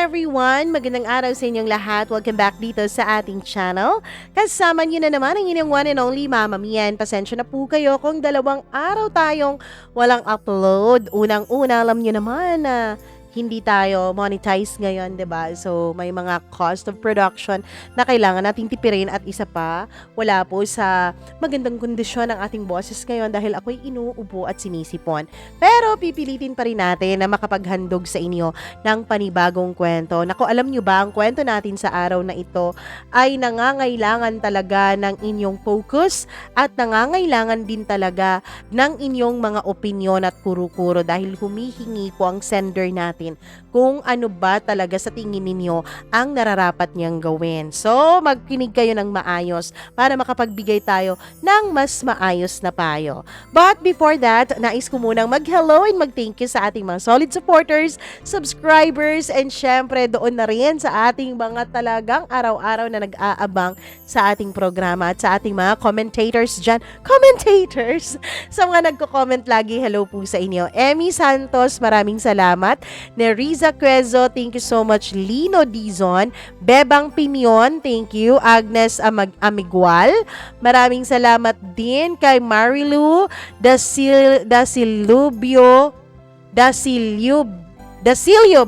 everyone! Magandang araw sa inyong lahat. Welcome back dito sa ating channel. Kasama niyo na naman ang inyong one and only Mama Mian. Pasensya na po kayo kung 2 araw tayong walang upload. Unang-una, alam niyo naman na hindi tayo monetize ngayon, 'di ba? So, may mga cost of production na kailangan nating tipirin at isa pa, wala po sa magandang kondisyon ang ating boses ngayon dahil ako'y inuubo at sinisipon. Pero pipilitin pa rin natin na makapaghandog sa inyo ng panibagong kwento. Naku, alam nyo ba, ang kwento natin sa araw na ito ay nangangailangan talaga ng inyong focus at nangangailangan din talaga ng inyong mga opinyon at kuro-kuro dahil humihingi po ang sender natin kung ano ba talaga sa tingin ninyo ang nararapat niyang gawin. So, magkinig kayo ng maayos para makapagbigay tayo ng mas maayos na payo. But before that, nais ko munang mag-hello and mag-thank you sa ating mga solid supporters, subscribers, and syempre doon na rin sa ating mga talagang araw-araw na nag-aabang sa ating programa at sa ating mga commentators dyan. Commentators! Sa mga nagko-comment lagi, hello po sa inyo. Emmy Santos, maraming salamat. Neriza Quezo, thank you so much. Lino Dizon, Bebang Pimion, thank you. Agnes Amigual, maraming salamat din kay Marilu Dasilio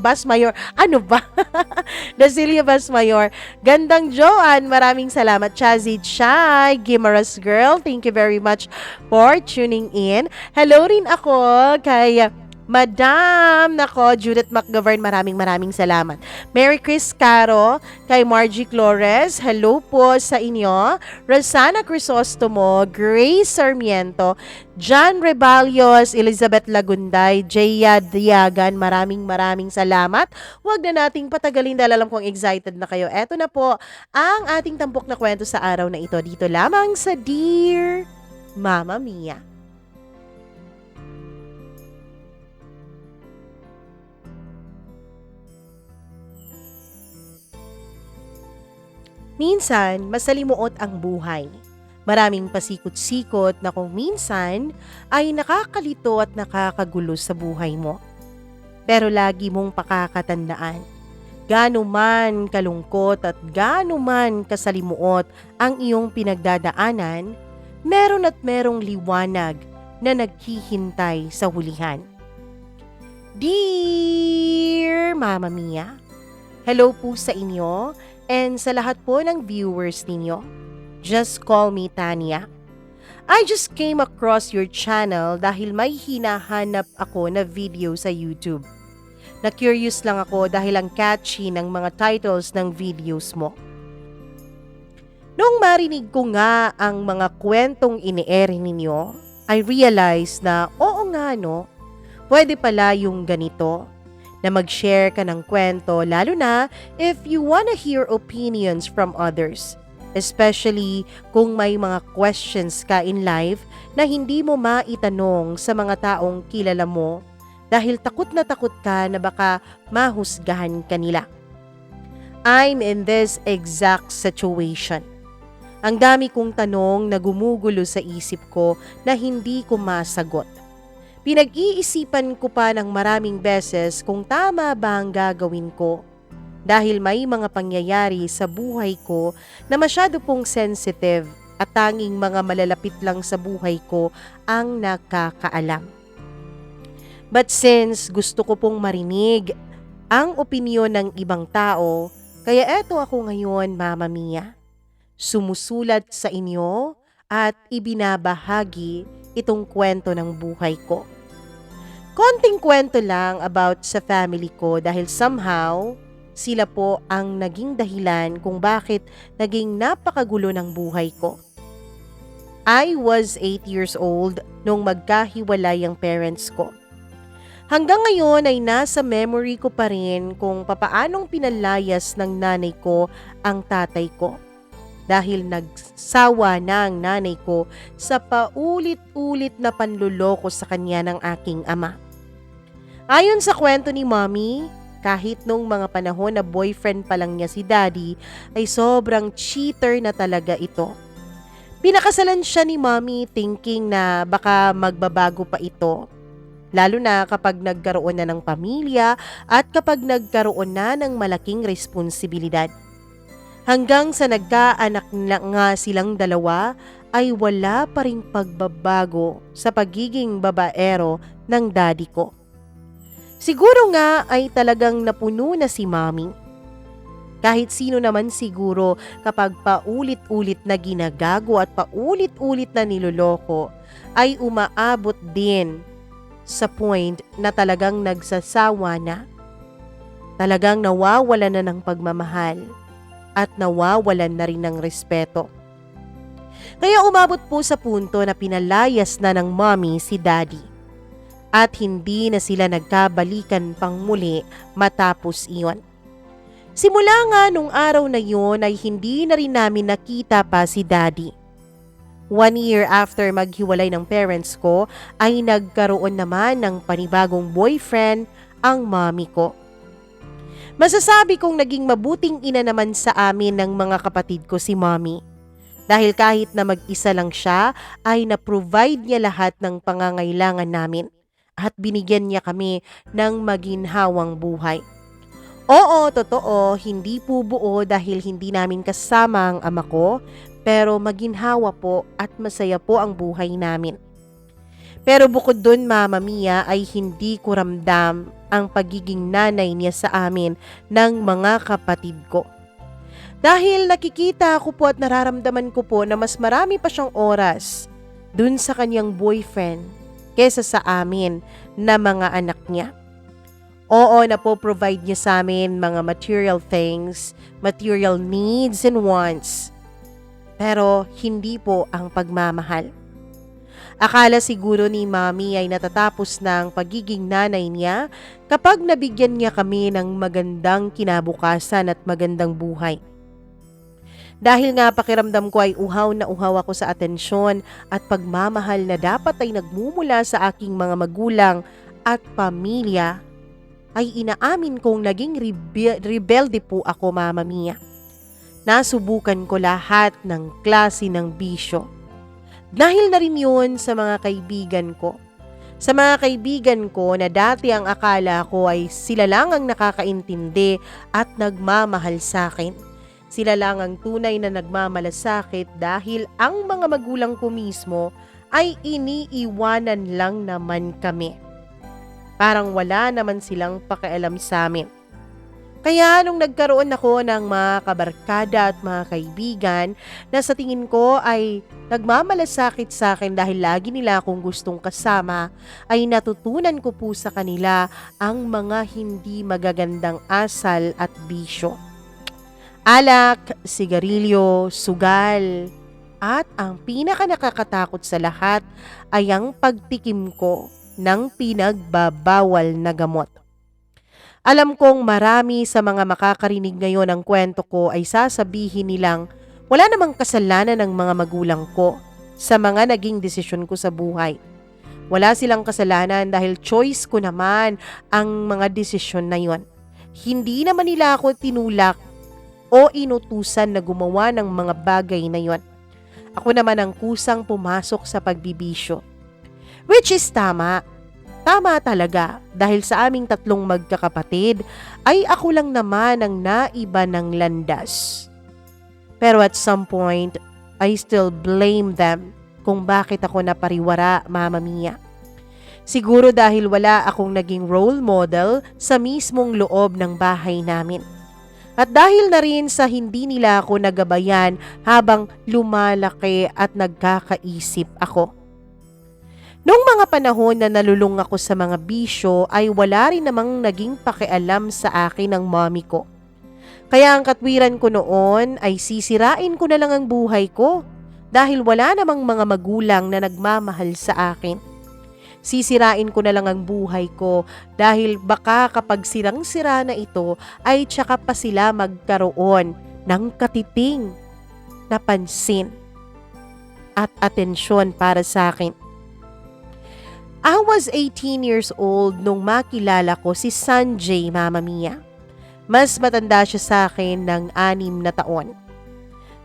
Basmayor. Ano ba? Dasilio Basmayor. Gandang Joan, maraming salamat. Chazid Shai, Gimaras Girl, thank you very much for tuning in. Hello rin ako kay Madam, nako, Judith McGovern, maraming salamat. Mary Chris Caro, kay Margie Flores, hello po sa inyo. Rosana Crisostomo, Grace Sarmiento, John Rebalios, Elizabeth Lagunday, Jaya Diagan, maraming salamat. Huwag na nating patagalin dahil alam kong excited na kayo. Eto na po ang ating tampok na kwento sa araw na ito. Dito lamang sa Dear Mama Mia. Minsan, masalimuot ang buhay. Maraming pasikot-sikot na kung minsan ay nakakalito at nakakagulo sa buhay mo. Pero lagi mong pakakatandaan, gaano man kalungkot at gaano man kasalimuot ang iyong pinagdadaanan, meron at merong liwanag na naghihintay sa hulihan. Dear Mama Mia, hello po sa inyo. And sa lahat po ng viewers ninyo, just call me Tanya. I just came across your channel dahil may hinahanap ako na video sa YouTube. Na-curious lang ako dahil ang catchy ng mga titles ng videos mo. Nung marinig ko nga ang mga kwentong ini-air ninyo, I realized na oo nga no, pwede pala yung ganito. Na mag-share ka ng kwento lalo na if you wanna hear opinions from others. Especially kung may mga questions ka in life na hindi mo maitanong sa mga taong kilala mo dahil takot ka na baka mahusgahan ka nila. I'm in this exact situation. Ang dami kong tanong na gumugulo sa isip ko na hindi ko masagot. Pinag-iisipan ko pa ng maraming beses kung tama ba ang gagawin ko dahil may mga pangyayari sa buhay ko na masyado pong sensitive at tanging mga malalapit lang sa buhay ko ang nakakaalam. But since gusto ko pong marinig ang opinyon ng ibang tao, kaya eto ako ngayon, Mama Mia, sumusulat sa inyo at ibinabahagi itong kwento ng buhay ko. Konting kwento lang about sa family ko dahil somehow sila po ang naging dahilan kung bakit naging napakagulo ng buhay ko. I was 8 years old nung magkahiwalay ang parents ko. Hanggang ngayon ay nasa memory ko pa rin kung papaanong pinalayas ng nanay ko ang tatay ko. Dahil nagsawa na ang nanay ko sa paulit-ulit na panluloko sa kanya ng aking ama. Ayon sa kwento ni Mommy, kahit nung mga panahon na boyfriend pa lang niya si Daddy, ay sobrang cheater na talaga ito. Pinakasalan siya ni Mommy thinking na baka magbabago pa ito. Lalo na kapag nagkaroon na ng pamilya at kapag nagkaroon na ng malaking responsibilidad. Hanggang sa nagkaanak na nga silang dalawa ay wala pa ring pagbabago sa pagiging babaero ng daddy ko. Siguro nga ay talagang napuno na si mommy. Kahit sino naman siguro kapag paulit-ulit na ginagago at paulit-ulit na niloloko ay umaabot din sa point na talagang nagsasawa na, talagang nawawalan na ng pagmamahal at nawawalan na rin ng respeto. Kaya umabot po sa punto na pinalayas na ng mommy si daddy at hindi na sila nagkabalikan pang muli matapos iyon. Simula nga nung araw na yon ay hindi na rin namin nakita pa si daddy. 1 year after maghiwalay ng parents ko ay nagkaroon naman ng panibagong boyfriend ang mommy ko. Masasabi kong naging mabuting ina naman sa amin ng mga kapatid ko si mommy. Dahil kahit na mag-isa lang siya ay na-provide niya lahat ng pangangailangan namin at binigyan niya kami ng maginhawang buhay. Oo, totoo, hindi po buo dahil hindi namin kasama ang ama ko, pero maginhawa po at masaya po ang buhay namin. Pero bukod dun, Mama Mia, ay hindi ko ramdam ang pagiging nanay niya sa amin ng mga kapatid ko. Dahil nakikita ko po at nararamdaman ko po na mas marami pa siyang oras dun sa kanyang boyfriend kesa sa amin na mga anak niya. Oo, napo-provide niya sa amin mga material things, material needs and wants. Pero hindi po ang pagmamahal. Akala siguro ni Mommy ay natatapos na ang pagiging nanay niya kapag nabigyan niya kami ng magandang kinabukasan at magandang buhay. Dahil nga pakiramdam ko ay uhaw na uhaw ako sa atensyon at pagmamahal na dapat ay nagmumula sa aking mga magulang at pamilya, ay inaamin kong naging rebelde po ako, Mama Mia. Nasubukan ko lahat ng klase ng bisyo. Dahil na rin yun sa mga kaibigan ko. Sa mga kaibigan ko na dati ang akala ko ay sila lang ang nakakaintindi at nagmamahal sa akin. Sila lang ang tunay na nagmamalasakit dahil ang mga magulang ko mismo ay iniiwanan lang naman kami. Parang wala naman silang pakialam sa amin. Kaya nung nagkaroon ako ng mga kabarkada at mga kaibigan na sa tingin ko ay nagmamalasakit sa akin dahil lagi nila akong gustong kasama, ay natutunan ko po sa kanila ang mga hindi magagandang asal at bisyo. Alak, sigarilyo, sugal, at ang pinaka nakakatakot sa lahat ay ang pagtikim ko ng pinagbabawal na gamot. Alam kong marami sa mga makakarinig ngayon ng kwento ko ay sasabihin nilang wala namang kasalanan ng mga magulang ko sa mga naging desisyon ko sa buhay. Wala silang kasalanan dahil choice ko naman ang mga desisyon na yon. Hindi naman nila ako tinulak o inutusan na gumawa ng mga bagay na yon. Ako naman ang kusang pumasok sa pagbibisyo. Which is tama. Tama talaga dahil sa aming tatlong magkakapatid ay ako lang naman ang naiba ng landas. Pero at some point, I still blame them kung bakit ako napariwara, Mama Mia. Siguro dahil wala akong naging role model sa mismong loob ng bahay namin. At dahil na rin sa hindi nila ako nagabayan habang lumalaki at nagkakaisip ako. Noong mga panahon na nalulung ako sa mga bisyo ay wala rin namang naging pakialam sa akin ng mommy ko. Kaya ang katwiran ko noon ay sisirain ko na lang ang buhay ko dahil wala namang mga magulang na nagmamahal sa akin. Sisirain ko na lang ang buhay ko dahil baka kapag sirang-sira na ito ay tsaka pa sila magkaroon ng katiting na pansin at atensyon para sa akin. I was 18 years old nung makilala ko si Sanjay, Mama Mia. Mas matanda siya sa akin ng 6 na taon.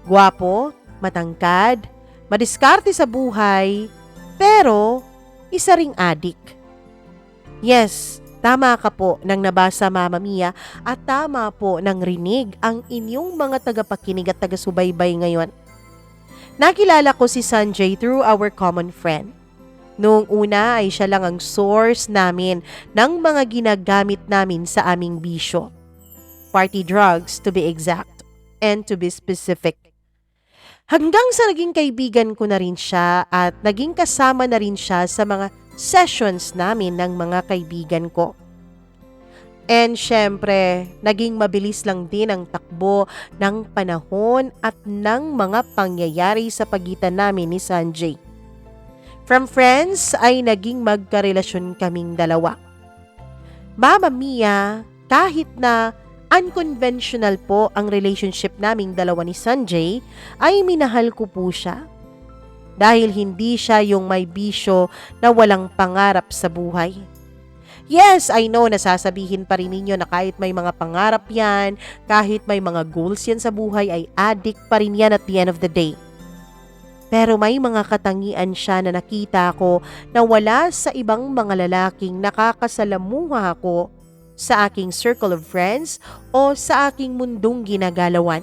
Gwapo, matangkad, madiskarte sa buhay, pero isa ring adik. Yes, tama ka po ng nabasa Mama Mia at tama po ng rinig ang inyong mga tagapakinig at taga-subaybay ngayon. Nakilala ko si Sanjay through our common friend. Noong una ay siya lang ang source namin ng mga ginagamit namin sa aming bisyo. Party drugs to be exact and to be specific. Hanggang sa naging kaibigan ko na rin siya at naging kasama na rin siya sa mga sessions namin ng mga kaibigan ko. And syempre, naging mabilis lang din ang takbo ng panahon at ng mga pangyayari sa pagitan namin ni Sanjay. From friends ay naging magkarelasyon kaming dalawa. Mama Mia, kahit na unconventional po ang relationship naming dalawa ni Sanjay, ay minahal ko po siya. Dahil hindi siya yung may bisyo na walang pangarap sa buhay. Yes, I know nasasabihin pa rin ninyo na kahit may mga pangarap yan, kahit may mga goals yan sa buhay, ay addict pa rin yan at the end of the day. Pero may mga katangian siya na nakita ko na wala sa ibang mga lalaking nakakasalamuha ko sa aking circle of friends o sa aking mundong ginagalawan.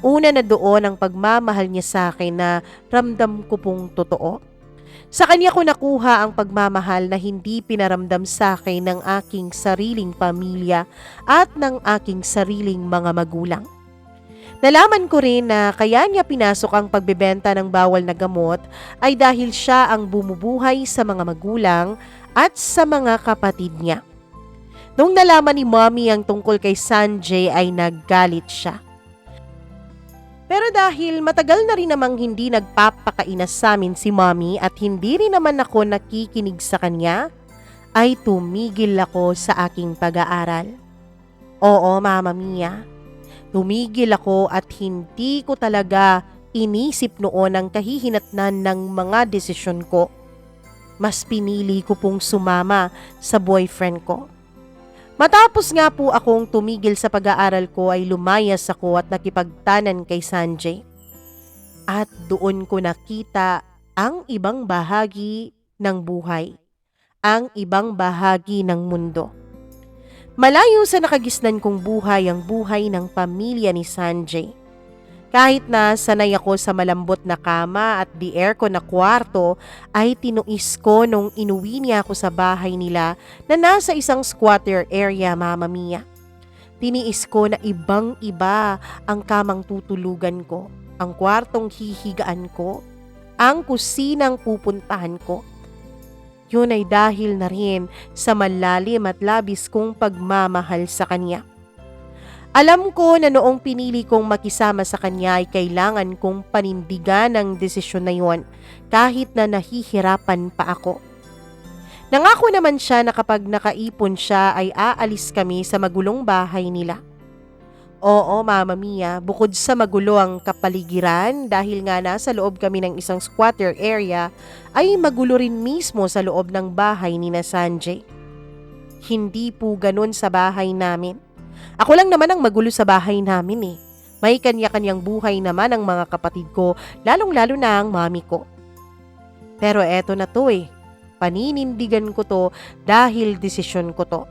Una na doon ang pagmamahal niya sa akin na ramdam ko pong totoo. Sa kanya ko nakuha ang pagmamahal na hindi pinaramdam sa akin ng aking sariling pamilya at ng aking sariling mga magulang. Nalaman ko rin na kaya niya pinasok ang pagbebenta ng bawal na gamot ay dahil siya ang bumubuhay sa mga magulang at sa mga kapatid niya. Nung nalaman ni Mommy ang tungkol kay Sanjay ay naggalit siya. Pero dahil matagal na rin namang hindi nagpapakainas sa amin si Mommy at hindi rin naman ako nakikinig sa kanya, ay tumigil ako sa aking pag-aaral. Oo, Mama Mia. Tumigil ako at hindi ko talaga inisip noon ang kahihinatnan ng mga desisyon ko. Mas pinili ko pong sumama sa boyfriend ko. Matapos nga po akong tumigil sa pag-aaral ko ay lumayas ako at nakipagtanan kay Sanjay. At doon ko nakita ang ibang bahagi ng buhay, ang ibang bahagi ng mundo. Malayo sa nakagisnan kong buhay ang buhay ng pamilya ni Sanjay. Kahit na sanay ako sa malambot na kama at the aircon na kwarto, ay tinuis ko nung inuwi niya ako sa bahay nila na nasa isang squatter area, Mama Mia. Tiniis ko na ibang-iba ang kamang tutulugan ko, ang kwartong hihigaan ko, ang kusinang pupuntahan ko. Yun ay dahil na rin sa malalim at labis kong pagmamahal sa kanya. Alam ko na noong pinili kong makisama sa kanya ay kailangan kong panindigan ang desisyon na yon kahit na nahihirapan pa ako. Nangako naman siya na kapag nakaipon siya ay aalis kami sa magulong bahay nila. Oo, Mama Mia, bukod sa magulo ang kapaligiran dahil nga nasa loob kami ng isang squatter area, ay magulo rin mismo sa loob ng bahay ni na Sanjay. Hindi po ganun sa bahay namin. Ako lang naman ang magulo sa bahay namin eh. May kanya-kanyang buhay naman ang mga kapatid ko, lalong-lalo na ang mami ko. Pero eto na to eh. Paninindigan ko to dahil desisyon ko to.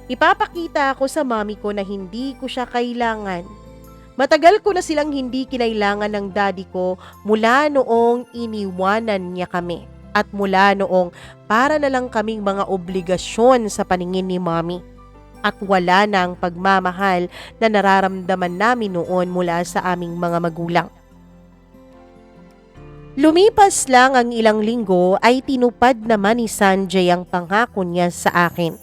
Ipapakita ako sa mami ko na hindi ko siya kailangan. Matagal ko na silang hindi kinailangan ng daddy ko mula noong iniwanan niya kami. At mula noong para na lang kaming mga obligasyon sa paningin ni mami. At wala na ang pagmamahal na nararamdaman namin noon mula sa aming mga magulang. Lumipas lang ang ilang linggo ay tinupad naman ni Sanjay ang pangako niya sa akin.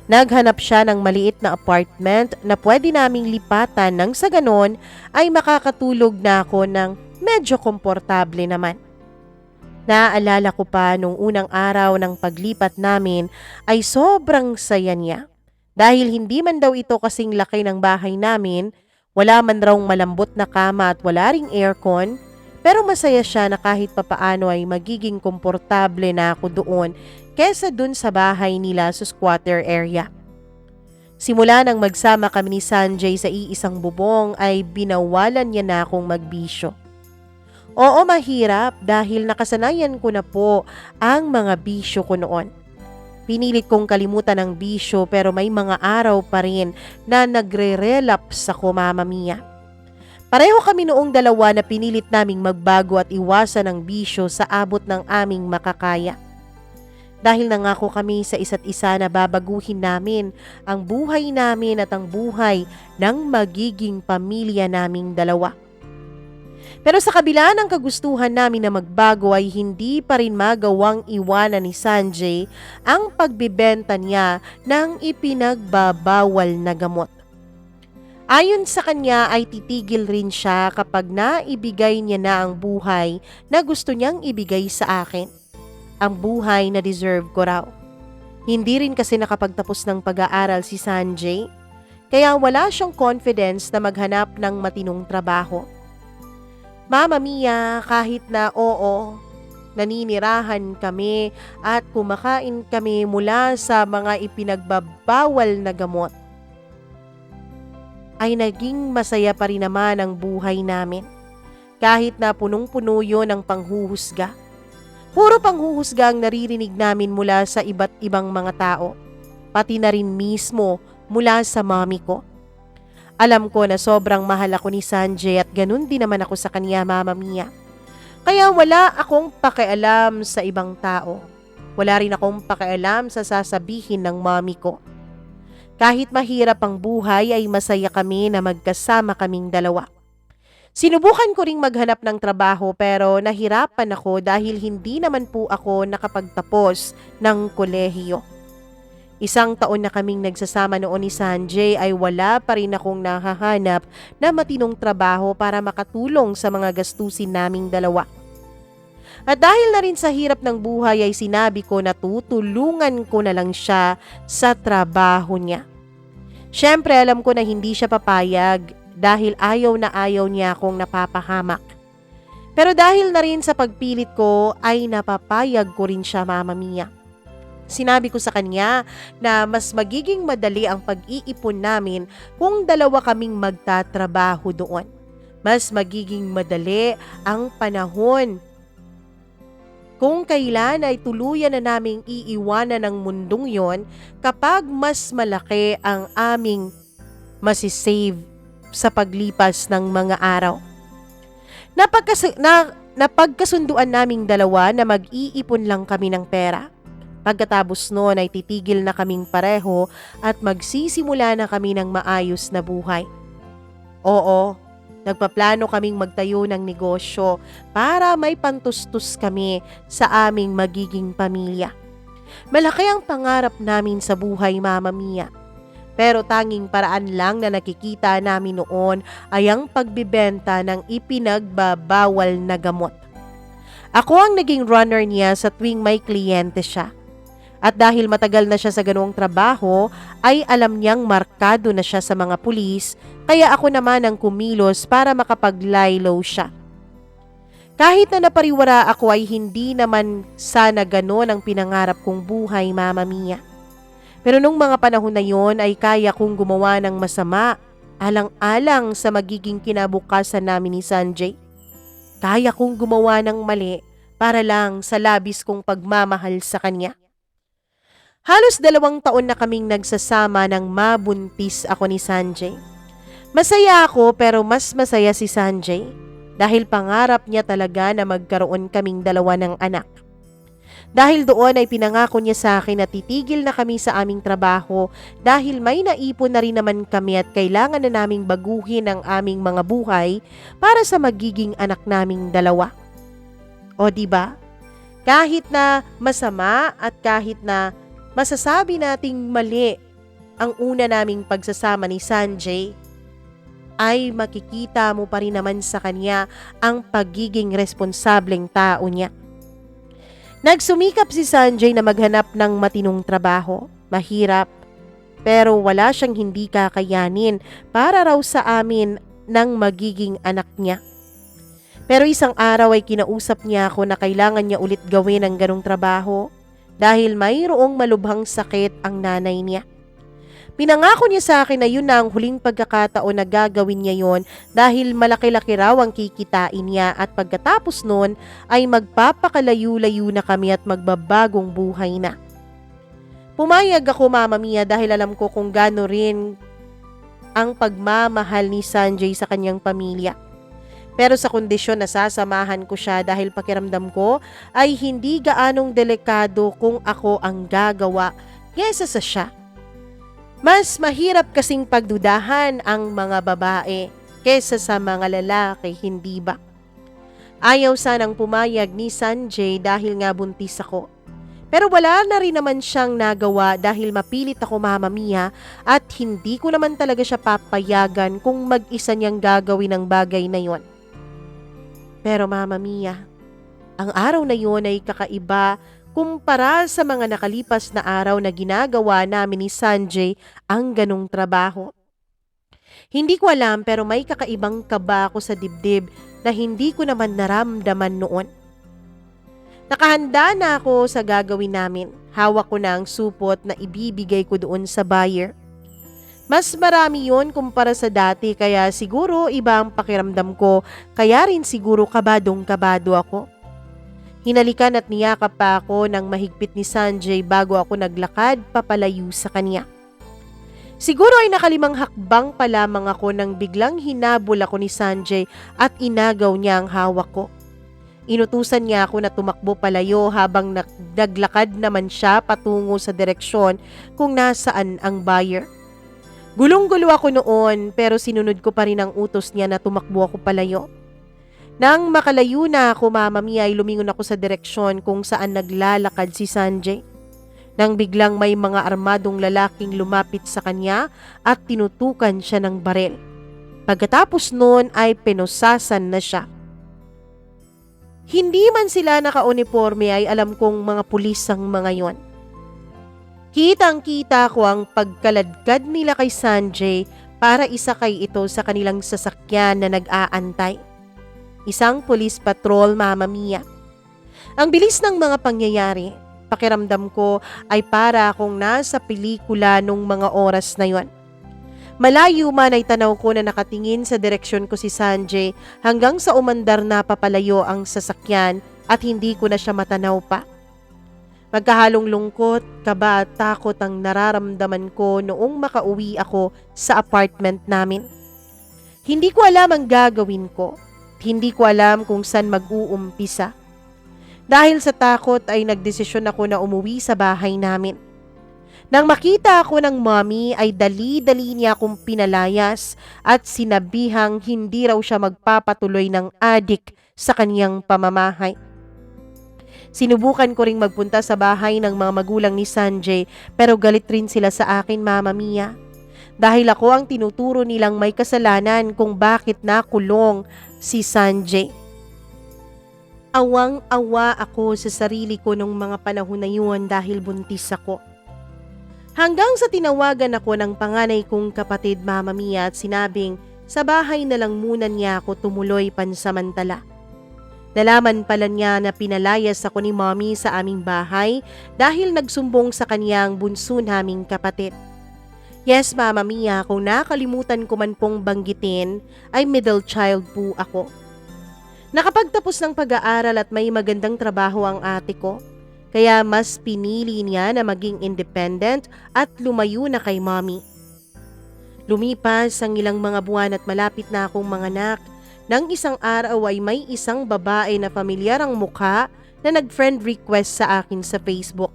Naghanap siya ng maliit na apartment na pwede naming lipatan nang sa ganon ay makakatulog na ako ng medyo komportable naman. Naaalala ko pa nung unang araw ng paglipat namin ay sobrang saya niya. Dahil hindi man daw ito kasing laki ng bahay namin, wala man raw malambot na kama at wala ring aircon, pero masaya siya na kahit papaano ay magiging komportable na ako doon kesa dun sa bahay nila sa squatter area. Simula nang magsama kami ni Sanjay sa iisang bubong ay binawalan niya na akong magbisyo. Oo, mahirap dahil nakasanayan ko na po ang mga bisyo ko noon. Pinilit kong kalimutan ang bisyo pero may mga araw pa rin na nagre-relapse ako, Mama Mia. Pareho kami noong dalawa na pinilit naming magbago at iwasan ang bisyo sa abot ng aming makakaya. Dahil nangako kami sa isa't isa na babaguhin namin ang buhay namin at ang buhay ng magiging pamilya naming dalawa. Pero sa kabila ng kagustuhan namin na magbago ay hindi pa rin magawang iwanan ni Sanjay ang pagbibenta niya ng ipinagbabawal na gamot. Ayon sa kanya ay titigil rin siya kapag naibigay niya na ang buhay na gusto niyang ibigay sa akin. Ang buhay na deserve ko raw. Hindi rin kasi nakapagtapos ng pag-aaral si Sanjay, kaya wala siyang confidence na maghanap ng matinong trabaho. Mama Mia, kahit na oo, naninirahan kami at kumakain kami mula sa mga ipinagbabawal na gamot, ay naging masaya pa rin naman ang buhay namin. Kahit na punong-puno yun ng panghuhusga. Puro panghuhusga ang naririnig namin mula sa iba't ibang mga tao, pati na rin mismo mula sa mami ko. Alam ko na sobrang mahal ako ni Sanjay at ganun din naman ako sa kanya, Mama Mia. Kaya wala akong pakialam sa ibang tao. Wala rin akong pakialam sa sasabihin ng mami ko. Kahit mahirap ang buhay ay masaya kami na magkasama kaming dalawa. Sinubukan ko ring maghanap ng trabaho pero nahirapan ako dahil hindi naman po ako nakapagtapos ng kolehiyo. 1 taon na kaming nagsasama noon ni Sanjay ay wala pa rin akong nahahanap na matinong trabaho para makatulong sa mga gastusin naming dalawa. At dahil na rin sa hirap ng buhay ay sinabi ko na tutulungan ko na lang siya sa trabaho niya. Siyempre alam ko na hindi siya papayag dahil ayaw na ayaw niya akong napapahamak. Pero dahil na rin sa pagpilit ko ay napapayag ko rin siya, Mama Mia. Sinabi ko sa kanya na mas magiging madali ang pag-iipon namin kung dalawa kaming magtatrabaho doon. Mas magiging madali ang panahon kung kailan ay tuluyan na naming iiwanan ng mundong yon kapag mas malaki ang aming masisave sa paglipas ng mga araw. Napagkasunduan naming dalawa na mag-iipon lang kami ng pera. Pagkatapos noon ay titigil na kaming pareho at magsisimula na kami ng maayos na buhay. Oo, nagpaplano kaming magtayo ng negosyo para may pantustus kami sa aming magiging pamilya. Malaki ang pangarap namin sa buhay, Mama Mia. Pero tanging paraan lang na nakikita namin noon ay ang pagbibenta ng ipinagbabawal na gamot. Ako ang naging runner niya sa tuwing may kliyente siya. At dahil matagal na siya sa ganoong trabaho, ay alam niyang markado na siya sa mga pulis, kaya ako naman ang kumilos para makapag-lie low siya. Kahit na napariwara ako ay hindi naman sana ganon ang pinangarap kong buhay, Mama Mia. Pero nung mga panahon na yon ay kaya kong gumawa ng masama, alang-alang sa magiging kinabukasan namin ni Sanjay. Kaya kong gumawa ng mali para lang sa labis kong pagmamahal sa kanya. Halos 2 taon na kaming nagsasama nang mabuntis ako ni Sanjay. Masaya ako pero mas masaya si Sanjay dahil pangarap niya talaga na magkaroon kaming 2 ng anak. Dahil doon ay pinangako niya sa akin na titigil na kami sa aming trabaho dahil may naipon na rin naman kami at kailangan na naming baguhin ang aming mga buhay para sa magiging anak naming 2. O diba? Kahit na masama at kahit na masasabi nating mali ang una naming pagsasama ni Sanjay, ay makikita mo pa rin naman sa kanya ang pagiging responsableng tao niya. Nagsumikap si Sanjay na maghanap ng matinong trabaho. Mahirap, pero wala siyang hindi kakayanin para raw sa amin ng magiging anak niya. Pero isang araw ay kinausap niya ako na kailangan niya ulit gawin ang ganong trabaho dahil mayroong malubhang sakit ang nanay niya. Pinangako niya sa akin na yun na ang huling pagkakataon na gagawin niya yon dahil malaki-laki raw ang kikitain niya at pagkatapos nun ay magpapakalayo-layo na kami at magbabagong buhay na. Pumayag ako, Mama Mia, dahil alam ko kung gaano rin ang pagmamahal ni Sanjay sa kanyang pamilya. Pero sa kondisyon na sasamahan ko siya dahil pakiramdam ko ay hindi gaanong delikado kung ako ang gagawa kesa sa siya. Mas mahirap kasing pagdudahan ang mga babae kesa sa mga lalaki, hindi ba? Ayaw sanang pumayag ni Sanjay dahil nga buntis ako. Pero wala na rin naman siyang nagawa dahil mapilit ako, Mama Mia, at hindi ko naman talaga siya papayagan kung mag-isa niyang gagawin ang bagay na yon. Pero Mama Mia, ang araw na yon ay kakaiba kumpara sa mga nakalipas na araw na ginagawa namin ni Sanjay ang ganong trabaho. Hindi ko alam pero may kakaibang kaba ako sa dibdib na hindi ko naman naramdaman noon. Nakahanda na ako sa gagawin namin. Hawak ko na ang supot na ibibigay ko doon sa buyer. Mas marami yon kumpara sa dati kaya siguro iba ang pakiramdam ko kaya rin siguro kabadong-kabado ako. Hinalikan at niyakap pa ako ng mahigpit ni Sanjay bago ako naglakad papalayo sa kanya. Siguro ay nakalimang hakbang pa lamang ako nang biglang hinabol ako ni Sanjay at inagaw niya ang hawak ko. Inutusan niya ako na tumakbo palayo habang naglakad naman siya patungo sa direksyon kung nasaan ang buyer. Gulong-gulo ako noon pero sinunod ko pa rin ang utos niya na tumakbo ako palayo. Nang makalayo na ako, Mama Mia, ay lumingon ako sa direksyon kung saan naglalakad si Sanjay. Nang biglang may mga armadong lalaking lumapit sa kanya at tinutukan siya ng baril. Pagkatapos noon ay penosasan na siya. Hindi man sila naka-uniforme ay alam kong mga pulis ang mga yon. Kitang-kita ko ang pagkaladkad nila kay Sanjay para isakay ito sa kanilang sasakyan na nag-aantay. Isang police patrol, Mama Mia. Ang bilis ng mga pangyayari, pakiramdam ko ay para akong nasa pelikula nung mga oras na yon. Malayo man ay tanaw ko na nakatingin sa direksyon ko si Sanjay hanggang sa umandar na papalayo ang sasakyan at hindi ko na siya matanaw pa. Magkahalong lungkot, kaba at takot ang nararamdaman ko noong makauwi ako sa apartment namin. Hindi ko alam ang gagawin ko. Hindi ko alam kung saan mag-uumpisa. Dahil sa takot ay nagdesisyon ako na umuwi sa bahay namin. Nang makita ako ng mommy ay dali-dali niya akong pinalayas at sinabihang hindi raw siya magpapatuloy ng adik sa kaniyang pamamahay. Sinubukan ko ring magpunta sa bahay ng mga magulang ni Sanjay pero galit rin sila sa akin, Mama Mia. Dahil ako ang tinuturo nilang may kasalanan kung bakit nakulong si Sanjay. Awang-awa ako sa sarili ko nung mga panahon na yun dahil buntis ako. Hanggang sa tinawagan ako ng panganay kong kapatid, Mama Mia, at sinabing sa bahay na lang muna niya ako tumuloy pansamantala. Nalaman pala niya na pinalayas ako ni Mommy sa aming bahay dahil nagsumbong sa kanyang bunso naming kapatid. Yes, Mama Mia, kung nakalimutan ko man pong banggitin, ay middle child po ako. Nakapagtapos ng pag-aaral at may magandang trabaho ang ate ko. Kaya mas pinili niya na maging independent at lumayo na kay Mommy. Lumipas ang ilang mga buwan at malapit na akong manganak. Nang isang araw ay may isang babae na pamilyar ang mukha na nag-friend request sa akin sa Facebook.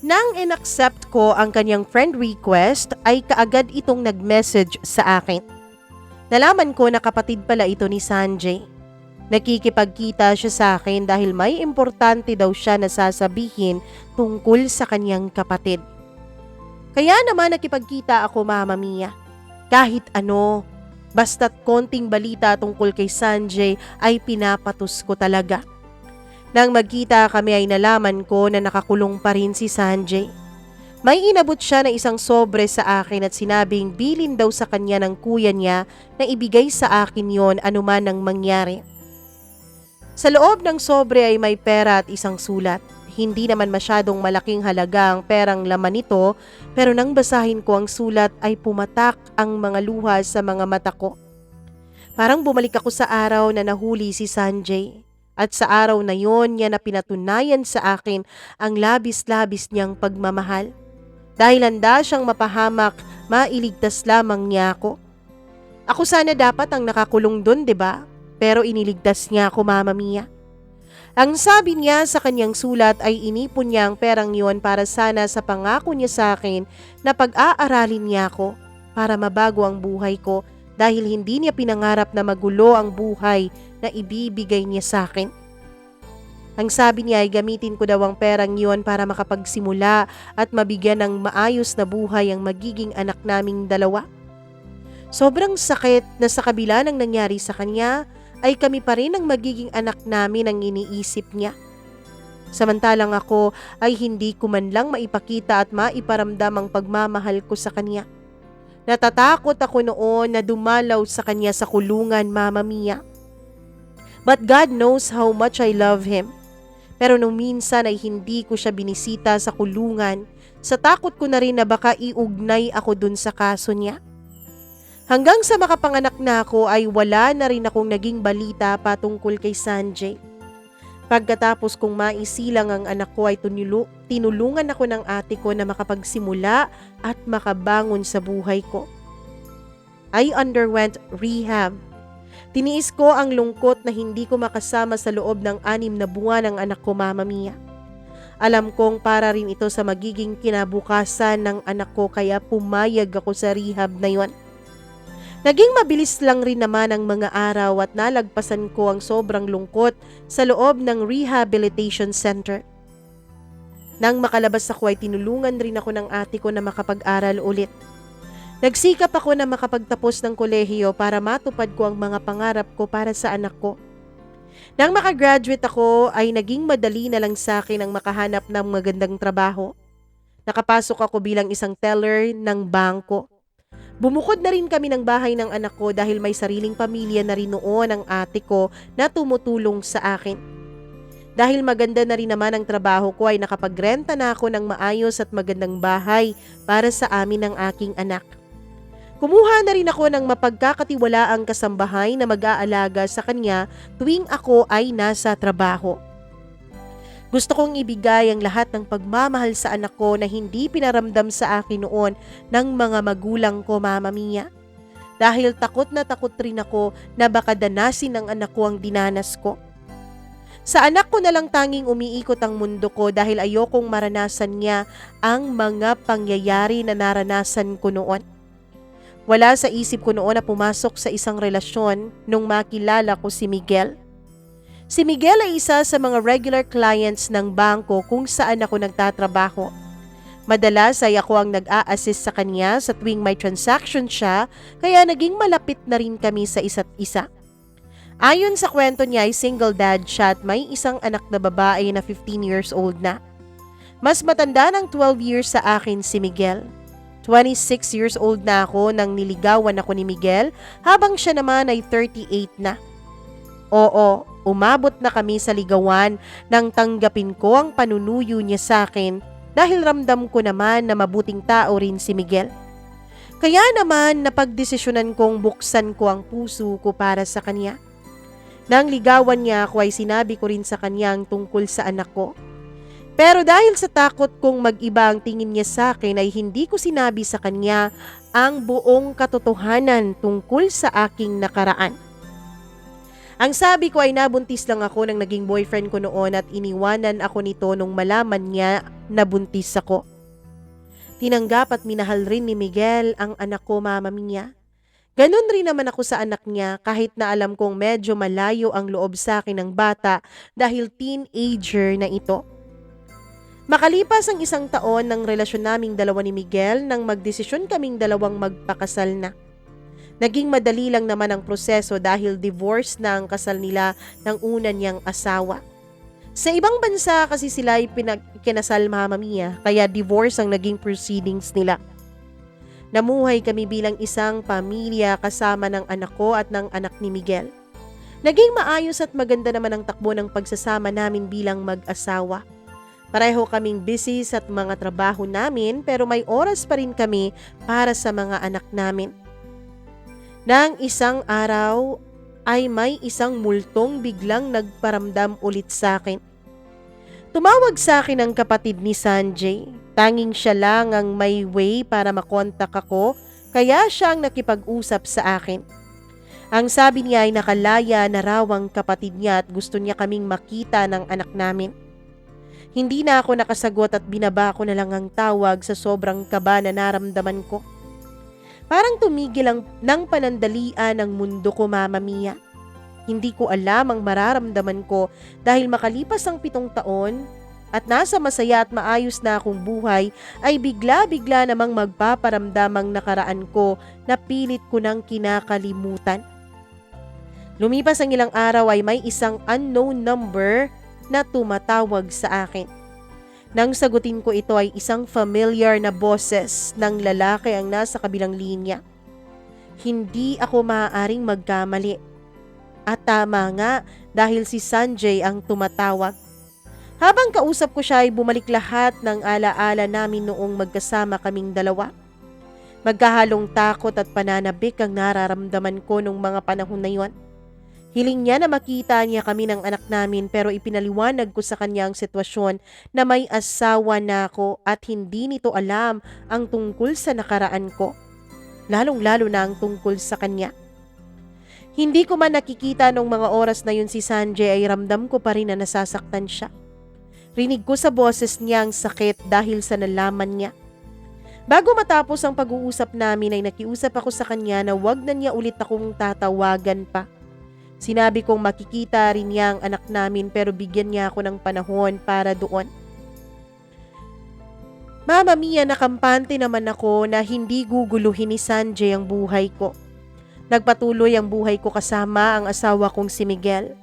Nang in-accept ko ang kanyang friend request ay kaagad itong nag-message sa akin. Nalaman ko na kapatid pala ito ni Sanjay. Nakikipagkita siya sa akin dahil may importante daw siya na sasabihin tungkol sa kanyang kapatid. Kaya naman nakipagkita ako, Mama Mia. Kahit ano, basta't konting balita tungkol kay Sanjay ay pinapatos ko talaga. Nang magkita kami ay nalaman ko na nakakulong pa rin si Sanjay. May inabot siya na isang sobre sa akin at sinabing bilin daw sa kanya ng kuya niya na ibigay sa akin yon anuman ang mangyari. Sa loob ng sobre ay may pera at isang sulat. Hindi naman masyadong malaking halaga ang perang laman nito pero nang basahin ko ang sulat ay pumatak ang mga luha sa mga mata ko. Parang bumalik ako sa araw na nahuli si Sanjay. At sa araw na yon niya na pinatunayan sa akin ang labis-labis niyang pagmamahal. Dahil handa siyang mapahamak, mailigtas lamang niya ako. Ako sana dapat ang nakakulong dun, 'di ba? Pero iniligtas niya ako, Mama Mia. Ang sabi niya sa kanyang sulat ay inipon niya ang perang yon para sana sa pangako niya sa akin na pag-aaralin niya ako para mabago ang buhay ko dahil hindi niya pinangarap na magulo ang buhay na ibibigay niya sa akin. Ang sabi niya ay gamitin ko daw ang perang yon para makapagsimula at mabigyan ng maayos na buhay ang magiging anak naming dalawa. Sobrang sakit na sa kabila ng nangyari sa kanya ay kami pa rin ang magiging anak namin ang iniisip niya. Samantalang ako ay hindi ko man lang maipakita at maiparamdam ang pagmamahal ko sa kanya. Natatakot ako noon na dumalaw sa kanya sa kulungan, Mama Mia. But God knows how much I love him. Pero nung minsan ay hindi ko siya binisita sa kulungan, sa takot ko na rin na baka iugnay ako dun sa kaso niya. Hanggang sa makapanganak na ako ay wala na rin akong naging balita patungkol kay Sanjay. Pagkatapos kong maisilang ang anak ko ay tinulungan ako ng ate ko na makapagsimula at makabangon sa buhay ko. I underwent rehab. Tiniis ko ang lungkot na hindi ko makasama sa loob ng 6 na buwan ng anak ko, Mama Mia. Alam kong para rin ito sa magiging kinabukasan ng anak ko kaya pumayag ako sa rehab na yon. Naging mabilis lang rin naman ang mga araw at nalagpasan ko ang sobrang lungkot sa loob ng rehabilitation center. Nang makalabas ako ay tinulungan rin ako ng ate ko na makapag-aral ulit. Nagsikap ako na makapagtapos ng kolehiyo para matupad ko ang mga pangarap ko para sa anak ko. Nang makagraduate ako ay naging madali na lang sa akin ang makahanap ng magandang trabaho. Nakapasok ako bilang isang teller ng bangko. Bumukod na rin kami ng bahay ng anak ko dahil may sariling pamilya na rin noon ang ate ko na tumutulong sa akin. Dahil maganda na rin naman ang trabaho ko ay nakapagrenta na ako ng maayos at magandang bahay para sa amin ng aking anak. Kumuha na rin ako ng mapagkakatiwalaang kasambahay na mag-aalaga sa kanya tuwing ako ay nasa trabaho. Gusto kong ibigay ang lahat ng pagmamahal sa anak ko na hindi pinaramdam sa akin noon ng mga magulang ko, Mama Mia. Dahil takot na takot rin ako na baka danasin ng anak ko ang dinanas ko. Sa anak ko na lang tanging umiikot ang mundo ko dahil ayokong maranasan niya ang mga pangyayari na naranasan ko noon. Wala sa isip ko noon na pumasok sa isang relasyon nung makilala ko si Miguel. Si Miguel ay isa sa mga regular clients ng bangko kung saan ako nagtatrabaho. Madalas ay ako ang nag-a-assist sa kanya sa tuwing may transaction siya kaya naging malapit na rin kami sa isa't isa. Ayon sa kwento niya ay single dad siya at may isang anak na babae na 15 years old na. Mas matanda ng 12 years sa akin si Miguel. 26 years old na ako nang niligawan ako ni Miguel habang siya naman ay 38 na. Oo, umabot na kami sa ligawan nang tanggapin ko ang panunuyo niya sa akin dahil ramdam ko naman na mabuting tao rin si Miguel. Kaya naman napagdesisyonan kong buksan ko ang puso ko para sa kanya. Nang ligawan niya ako ay sinabi ko rin sa kanya ang tungkol sa anak ko. Pero dahil sa takot kong mag-iba ang tingin niya sa akin ay hindi ko sinabi sa kanya ang buong katotohanan tungkol sa aking nakaraan. Ang sabi ko ay nabuntis lang ako ng naging boyfriend ko noon at iniwanan ako nito nung malaman niya na buntis ako. Tinanggap at minahal rin ni Miguel ang anak ko, Mama Mia. Ganon rin naman ako sa anak niya kahit na alam kong medyo malayo ang loob sa akin ng bata dahil teenager na ito. Makalipas ang 1 taon ng relasyon naming dalawa ni Miguel nang magdesisyon kaming dalawang magpakasal na. Naging madali lang naman ang proseso dahil divorce na ang kasal nila ng una niyang asawa. Sa ibang bansa kasi sila ay kinasal, Mama Mia, kaya divorce ang naging proceedings nila. Namuhay kami bilang isang pamilya kasama ng anak ko at ng anak ni Miguel. Naging maayos at maganda naman ang takbo ng pagsasama namin bilang mag-asawa. Pareho kaming busy sa mga trabaho namin pero may oras pa rin kami para sa mga anak namin. Nang isang araw ay may isang multong biglang nagparamdam ulit sa akin. Tumawag sa akin ang kapatid ni Sanjay. Tanging siya lang ang may way para makontak ako, kaya siya ang nakipag-usap sa akin. Ang sabi niya ay nakalaya na raw ang kapatid niya at gusto niya kaming makita ng anak namin. Hindi na ako nakasagot at binaba ko na lang ang tawag sa sobrang kaba na naramdaman ko. Parang tumigil ng panandalian ang mundo ko, Mama Mia. Hindi ko alam ang mararamdaman ko dahil makalipas ang 7 taon at nasa masaya at maayos na akong buhay ay bigla-bigla namang magpaparamdam ang nakaraan ko na pilit ko nang kinakalimutan. Lumipas ang ilang araw ay may isang unknown number na tumatawag sa akin. Nang sagutin ko ito ay isang familiar na boses ng lalaki ang nasa kabilang linya. Hindi ako maaaring magkamali. At tama nga dahil si Sanjay ang tumatawag. Habang kausap ko siya ay bumalik lahat ng alaala namin noong magkasama kaming dalawa. Magkahalong takot at pananabik ang nararamdaman ko nung mga panahon na yon. Hiling niya na makita niya kami ng anak namin pero ipinaliwanag ko sa kanya ang sitwasyon na may asawa na ako at hindi nito alam ang tungkol sa nakaraan ko. Lalong-lalo na ang tungkol sa kanya. Hindi ko man nakikita nung mga oras na yun si Sanjay ay ramdam ko pa rin na nasasaktan siya. Rinig ko sa boses niya ang sakit dahil sa nalaman niya. Bago matapos ang pag-uusap namin ay nakiusap ako sa kanya na wag na niya ulit akong tatawagan pa. Sinabi kong makikita rin niya ang anak namin pero bigyan niya ako ng panahon para doon. Mama Mia, nakampante naman ako na hindi guguluhin ni Sanjay ang buhay ko. Nagpatuloy ang buhay ko kasama ang asawa kong si Miguel.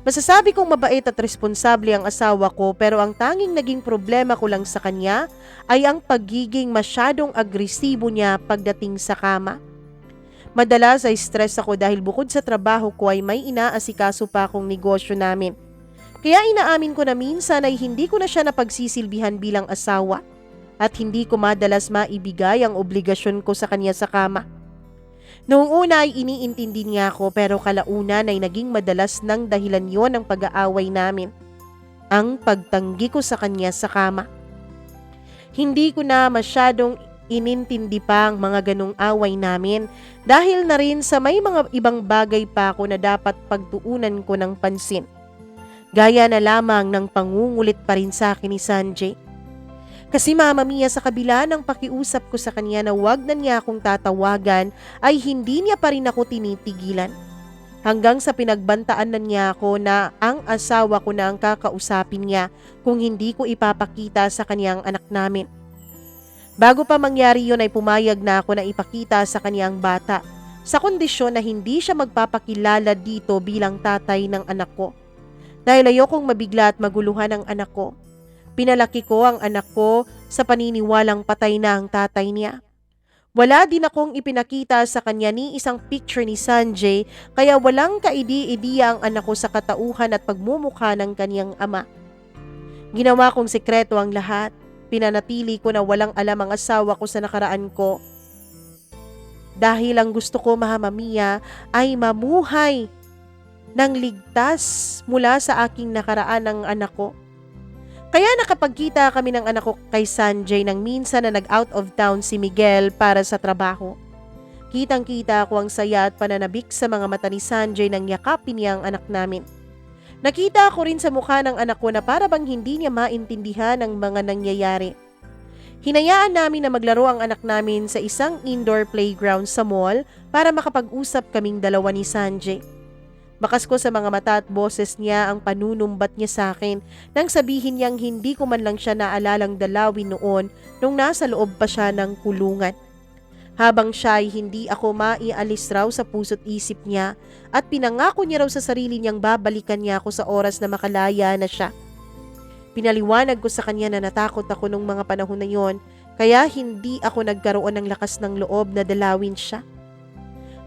Masasabi kong mabait at responsable ang asawa ko pero ang tanging naging problema ko lang sa kanya ay ang pagiging masyadong agresibo niya pagdating sa kama. Madalas ay stress ako dahil bukod sa trabaho ko ay may inaasikaso pa akong negosyo namin. Kaya inaamin ko na minsan ay hindi ko na siya napagsisilbihan bilang asawa at hindi ko madalas maibigay ang obligasyon ko sa kanya sa kama. Noong una ay iniintindi niya ako pero kalaunan ay naging madalas ng dahilan yon ng pag-aaway namin. Ang pagtanggi ko sa kanya sa kama. Hindi ko na masyadong inintindi pa ang mga ganong away namin dahil na rin sa may mga ibang bagay pa ako na dapat pagtuunan ko ng pansin. Gaya na lamang ng pangungulit pa rin sa akin ni Sanjay. Kasi Mama Mia, sa kabila ng pakiusap ko sa kanya na wag na niya akong tatawagan ay hindi niya pa rin ako tinitigilan. Hanggang sa pinagbantaan na niya ako na ang asawa ko na ang kakausapin niya kung hindi ko ipapakita sa kanyang anak namin. Bago pa mangyari yun ay pumayag na ako na ipakita sa kanyang bata sa kondisyon na hindi siya magpapakilala dito bilang tatay ng anak ko. Dahil ayokong mabigla at maguluhan ang anak ko. Pinalaki ko ang anak ko sa paniniwalang patay na ang tatay niya. Wala din akong ipinakita sa kanya ni isang picture ni Sanjay kaya walang kaidi-idiya ang anak ko sa katauhan at pagmumukha ng kanyang ama. Ginawa kong sekreto ang lahat. Pinanatili ko na walang alam ang asawa ko sa nakaraan ko. Dahil ang gusto ko, Mama Mia, ay mamuhay ng ligtas mula sa aking nakaraan ng anak ko. Kaya nakapagkita kami ng anak ko kay Sanjay nang minsan na nag-out of town si Miguel para sa trabaho. Kitang-kita ko ang saya at pananabik sa mga mata ni Sanjay nang yakapin niya ang anak namin. Nakita ko rin sa mukha ng anak ko na para bang hindi niya maintindihan ang mga nangyayari. Hinayaan namin na maglaro ang anak namin sa isang indoor playground sa mall para makapag-usap kaming dalawa ni Sanjay. Bakas ko sa mga mata at boses niya ang panunumbat niya sa akin nang sabihin niyang hindi ko man lang siya naalalang dalawin noon nung nasa loob pa siya ng kulungan. Habang siya ay hindi ako maialis raw sa puso't isip niya at pinangako niya raw sa sarili niyang babalikan niya ako sa oras na makalaya na siya. Pinaliwanag ko sa kanya na natakot ako nung mga panahon na yon kaya hindi ako nagkaroon ng lakas ng loob na dalawin siya.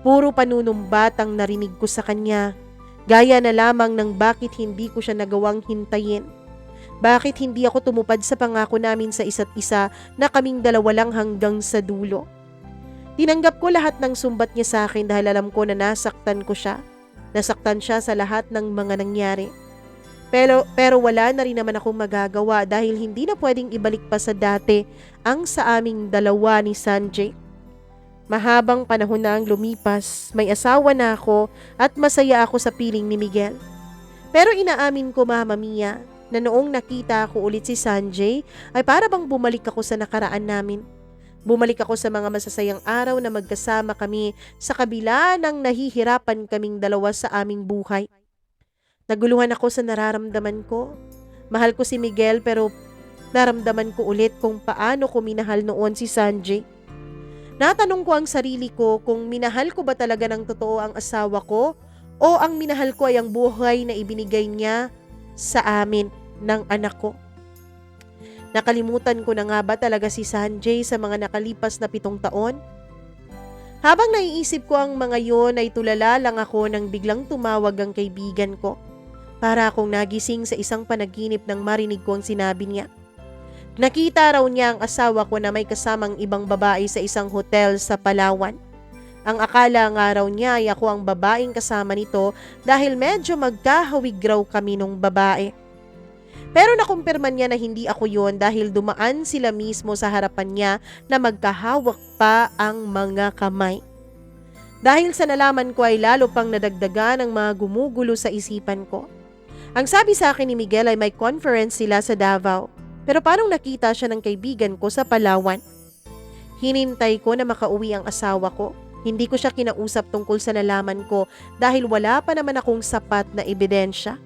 Puro panunumbat ang narinig ko sa kanya, gaya na lamang ng bakit hindi ko siya nagawang hintayin. Bakit hindi ako tumupad sa pangako namin sa isa't isa na kaming dalawa lang hanggang sa dulo. Tinanggap ko lahat ng sumbat niya sa akin dahil alam ko na nasaktan ko siya. Nasaktan siya sa lahat ng mga nangyari. Pero wala na rin naman akong magagawa dahil hindi na pwedeng ibalik pa sa dati ang sa aming dalawa ni Sanjay. Mahabang panahon na ang lumipas, may asawa na ako at masaya ako sa piling ni Miguel. Pero inaamin ko, Mama Mia, na noong nakita ko ulit si Sanjay ay para bang bumalik ako sa nakaraan namin. Bumalik ako sa mga masasayang araw na magkasama kami sa kabila ng nahihirapan kaming dalawa sa aming buhay. Naguluhan ako sa nararamdaman ko. Mahal ko si Miguel pero naramdaman ko ulit kung paano ko minahal noon si Sanjay. Natanong ko ang sarili ko kung minahal ko ba talaga ng totoo ang asawa ko o ang minahal ko ay ang buhay na ibinigay niya sa amin ng anak ko. Nakalimutan ko na nga ba talaga si Sanjay sa mga nakalipas na 7 taon? Habang naiisip ko ang mga yon ay tulala lang ako nang biglang tumawag ang kaibigan ko. Para akong nagising sa isang panaginip nang marinig ko ang sinabi niya. Nakita raw niya ang asawa ko na may kasamang ibang babae sa isang hotel sa Palawan. Ang akala nga raw niya ay ako ang babaeng kasama nito dahil medyo magkahawig raw kami nung babae. Pero nakumpirma niya na hindi ako yon dahil dumaan sila mismo sa harapan niya na magkahawak pa ang mga kamay. Dahil sa nalaman ko ay lalo pang nadagdagan ang mga gumugulo sa isipan ko. Ang sabi sa akin ni Miguel ay may conference sila sa Davao. Pero parang nakita siya ng kaibigan ko sa Palawan. Hinintay ko na makauwi ang asawa ko. Hindi ko siya kinausap tungkol sa nalaman ko dahil wala pa naman akong sapat na ebidensya.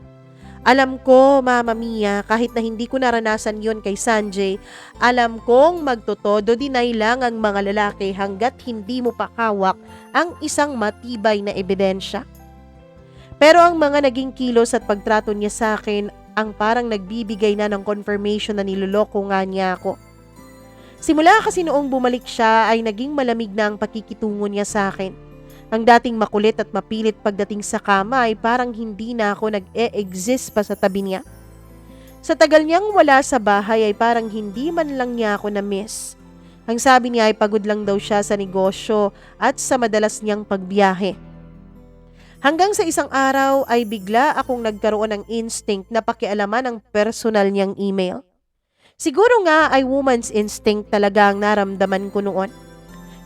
Alam ko, Mama Mia, kahit na hindi ko naranasan yon kay Sanjay, alam kong magtotodo dinay lang ang mga lalaki hanggat hindi mo pakawak ang isang matibay na ebidensya. Pero ang mga naging kilos at pagtrato niya sa akin ang parang nagbibigay na ng confirmation na niloloko nga niya ako. Simula kasi noong bumalik siya ay naging malamig na ang pakikitungo niya sa akin. Ang dating makulit at mapilit pagdating sa kama ay parang hindi na ako nag-e-exist pa sa tabi niya. Sa tagal niyang wala sa bahay ay parang hindi man lang niya ako na-miss. Ang sabi niya ay pagod lang daw siya sa negosyo at sa madalas niyang pagbiyahe. Hanggang sa isang araw ay bigla akong nagkaroon ng instinct na pakialaman ang personal niyang email. Siguro nga ay woman's instinct talaga ang naramdaman ko noon.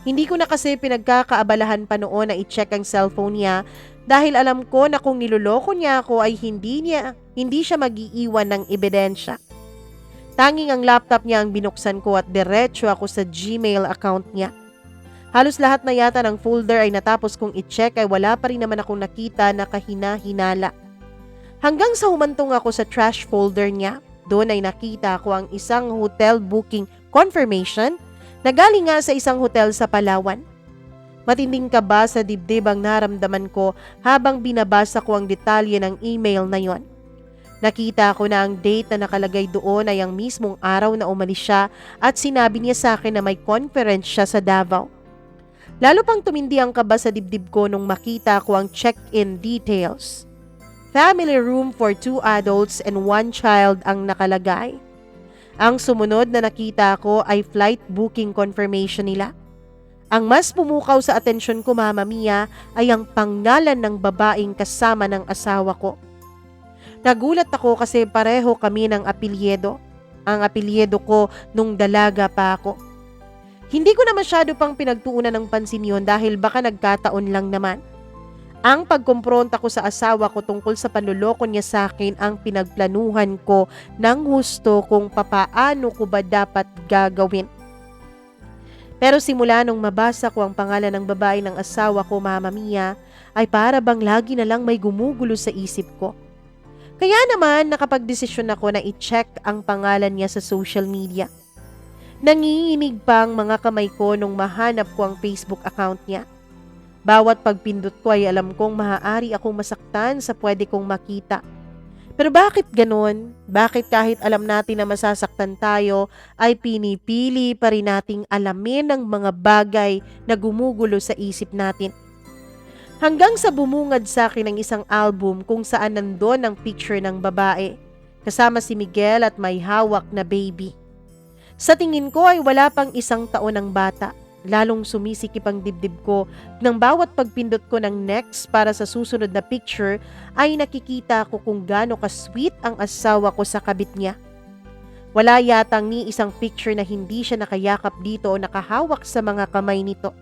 Hindi ko na kasi pinagkakaabalahan pa noon na i-check ang cellphone niya dahil alam ko na kung niloloko niya ako ay hindi siya mag-iiwan ng ebidensya. Tanging ang laptop niya ang binuksan ko at diretso ako sa Gmail account niya. Halos lahat na yata ng folder ay natapos kong i-check ay wala pa rin naman akong nakita na kahina-hinala. Hanggang sa humantong ako sa trash folder niya, doon ay nakita ko ang isang hotel booking confirmation na galing nga sa isang hotel sa Palawan. Matinding kaba sa dibdib ang naramdaman ko habang binabasa ko ang detalye ng email na yon. Nakita ko na ang date na nakalagay doon ay ang mismong araw na umalis siya at sinabi niya sa akin na may conference siya sa Davao. Lalo pang tumindi ang kaba sa dibdib ko nung makita ko ang check-in details. Family room for 2 adults and 1 child ang nakalagay. Ang sumunod na nakita ko ay flight booking confirmation nila. Ang mas pumukaw sa atensyon ko, Mama Mia, ay ang pangalan ng babaeng kasama ng asawa ko. Nagulat ako kasi pareho kami ng apelyido. Ang apelyido ko nung dalaga pa ako. Hindi ko na masyado pang pinagtuunan ng pansin yon dahil baka nagkataon lang naman. Ang pagkumpronta ko sa asawa ko tungkol sa panloloko niya sa akin ang pinagplanuhan ko ng husto kung papaano ko ba dapat gagawin. Pero simula nung mabasa ko ang pangalan ng babae ng asawa ko, Mama Mia, ay para bang lagi na lang may gumugulo sa isip ko. Kaya naman nakapagdesisyon ako na i-check ang pangalan niya sa social media. Nanginginig pa ang mga kamay ko nung mahanap ko ang Facebook account niya. Bawat pagpindot ko ay alam kong maaari akong masaktan sa pwede kong makita. Pero bakit ganon? Bakit kahit alam natin na masasaktan tayo, ay pinipili pa rin nating alamin ang mga bagay na gumugulo sa isip natin? Hanggang sa bumungad sa akin ang isang album kung saan nandun ang picture ng babae, kasama si Miguel at may hawak na baby. Sa tingin ko ay wala pang 1 taon ng bata. lalong sumisikip ang dibdib ko nang bawat pagpindot ko ng next para sa susunod na picture ay nakikita ko kung gaano ka-sweet ang asawa ko sa kabit niya. Wala yatang ni isang picture na hindi siya nakayakap dito o nakahawak sa mga kamay nito.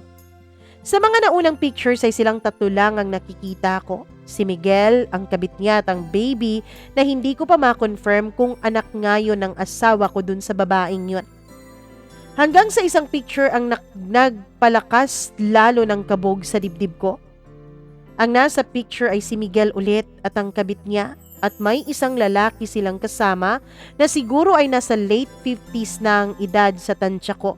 Sa mga naunang pictures ay silang tatlo lang ang nakikita ko. Si Miguel, ang kabit niya at ang baby na hindi ko pa ma-confirm kung anak nga yun ng asawa ko dun sa babaeng yun. Hanggang sa isang picture ang nagpalakas lalo ng kabog sa dibdib ko. Ang nasa picture ay si Miguel ulit at ang kabit niya at may isang lalaki silang kasama na siguro ay nasa late 50s na ang edad sa tansya ko.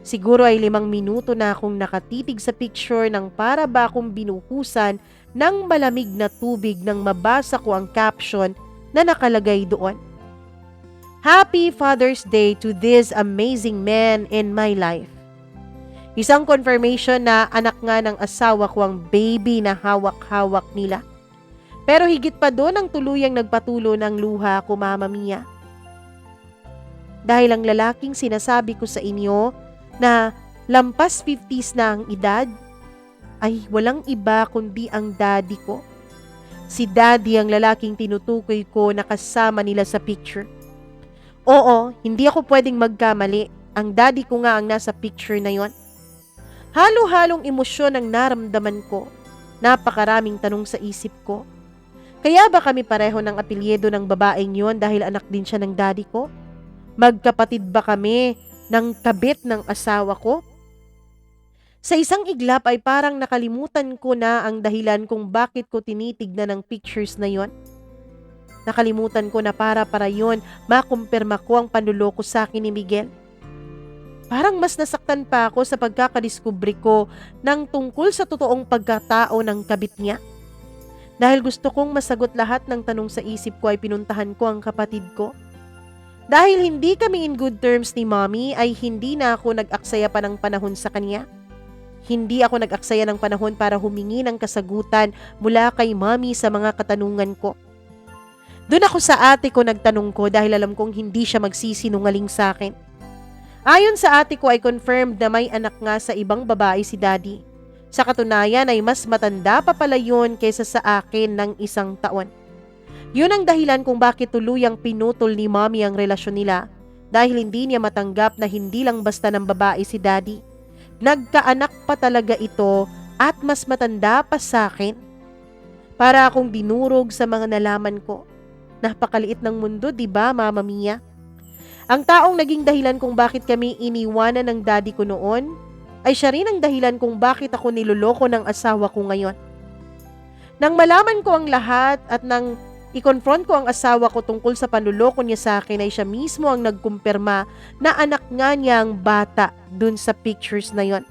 Siguro ay 5 minuto na akong nakatitig sa picture nang para ba akong binuhusan ng malamig na tubig nang mabasa ko ang caption na nakalagay doon. Happy Father's Day to this amazing man in my life. Isang confirmation na anak nga ng asawa ko ang baby na hawak-hawak nila. Pero higit pa doon ang tuluyang nagpatulo ng luha ko, Mama Mia. Dahil ang lalaking sinasabi ko sa inyo na lampas 50s na ang edad, ay walang iba kundi ang daddy ko. Si daddy ang lalaking tinutukoy ko na kasama nila sa picture. Oo, hindi ako pwedeng magkamali. Ang daddy ko nga ang nasa picture na yon. Halo-halong emosyon ang naramdaman ko. Napakaraming tanong sa isip ko. Kaya ba kami pareho ng apelyido ng babaeng yon dahil anak din siya ng daddy ko? Magkapatid ba kami ng kabit ng asawa ko? Sa isang iglap ay parang nakalimutan ko na ang dahilan kung bakit ko tinitignan ang pictures na yon. Nakalimutan ko na para yon makumpirma ko ang panluloko sa akin ni Miguel. Parang mas nasaktan pa ako sa pagkakadiskubre ko ng tungkol sa totoong pagkatao ng kabit niya. Dahil gusto kong masagot lahat ng tanong sa isip ko ay pinuntahan ko ang kapatid ko. Dahil hindi kami in good terms ni Mommy ay hindi na ako nag-aksaya pa ng panahon sa kanya. Hindi ako nag-aksaya ng panahon para humingi ng kasagutan mula kay Mommy sa mga katanungan ko. Doon ako sa ate ko nagtanong ko dahil alam kong hindi siya magsisinungaling sa akin. Ayon sa ate ko ay confirmed na may anak nga sa ibang babae si daddy. Sa katunayan ay mas matanda pa pala yun kaysa sa akin ng 1 taon. Yun ang dahilan kung bakit tuluyang pinutol ni Mommy ang relasyon nila dahil hindi niya matanggap na hindi lang basta ng babae si daddy. Nagkaanak pa talaga ito at mas matanda pa sa akin. Para akong dinurog sa mga nalaman ko. Napakaliit ng mundo, di ba, Mama Mia? Ang taong naging dahilan kung bakit kami iniwanan ng daddy ko noon, ay siya rin ang dahilan kung bakit ako niloloko ng asawa ko ngayon. Nang malaman ko ang lahat at nang i-confront ko ang asawa ko tungkol sa panloloko niya sa akin, ay siya mismo ang nagkumpirma na anak nga niya ang bata dun sa pictures na yon.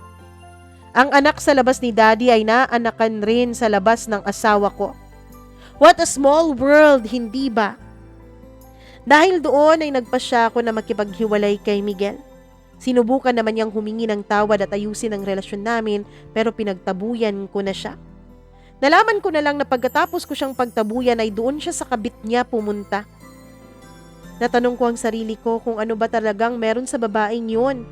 Ang anak sa labas ni daddy ay naanakan rin sa labas ng asawa ko. What a small world, hindi ba? Dahil doon ay nagpasya ako na makipaghiwalay kay Miguel. Sinubukan naman niyang humingi ng tawad at ayusin ang relasyon namin pero pinagtabuyan ko na siya. Nalaman ko na lang na pagkatapos ko siyang pagtabuyan ay doon siya sa kabit niya pumunta. Natanong ko ang sarili ko kung ano ba talagang meron sa babaeng yun.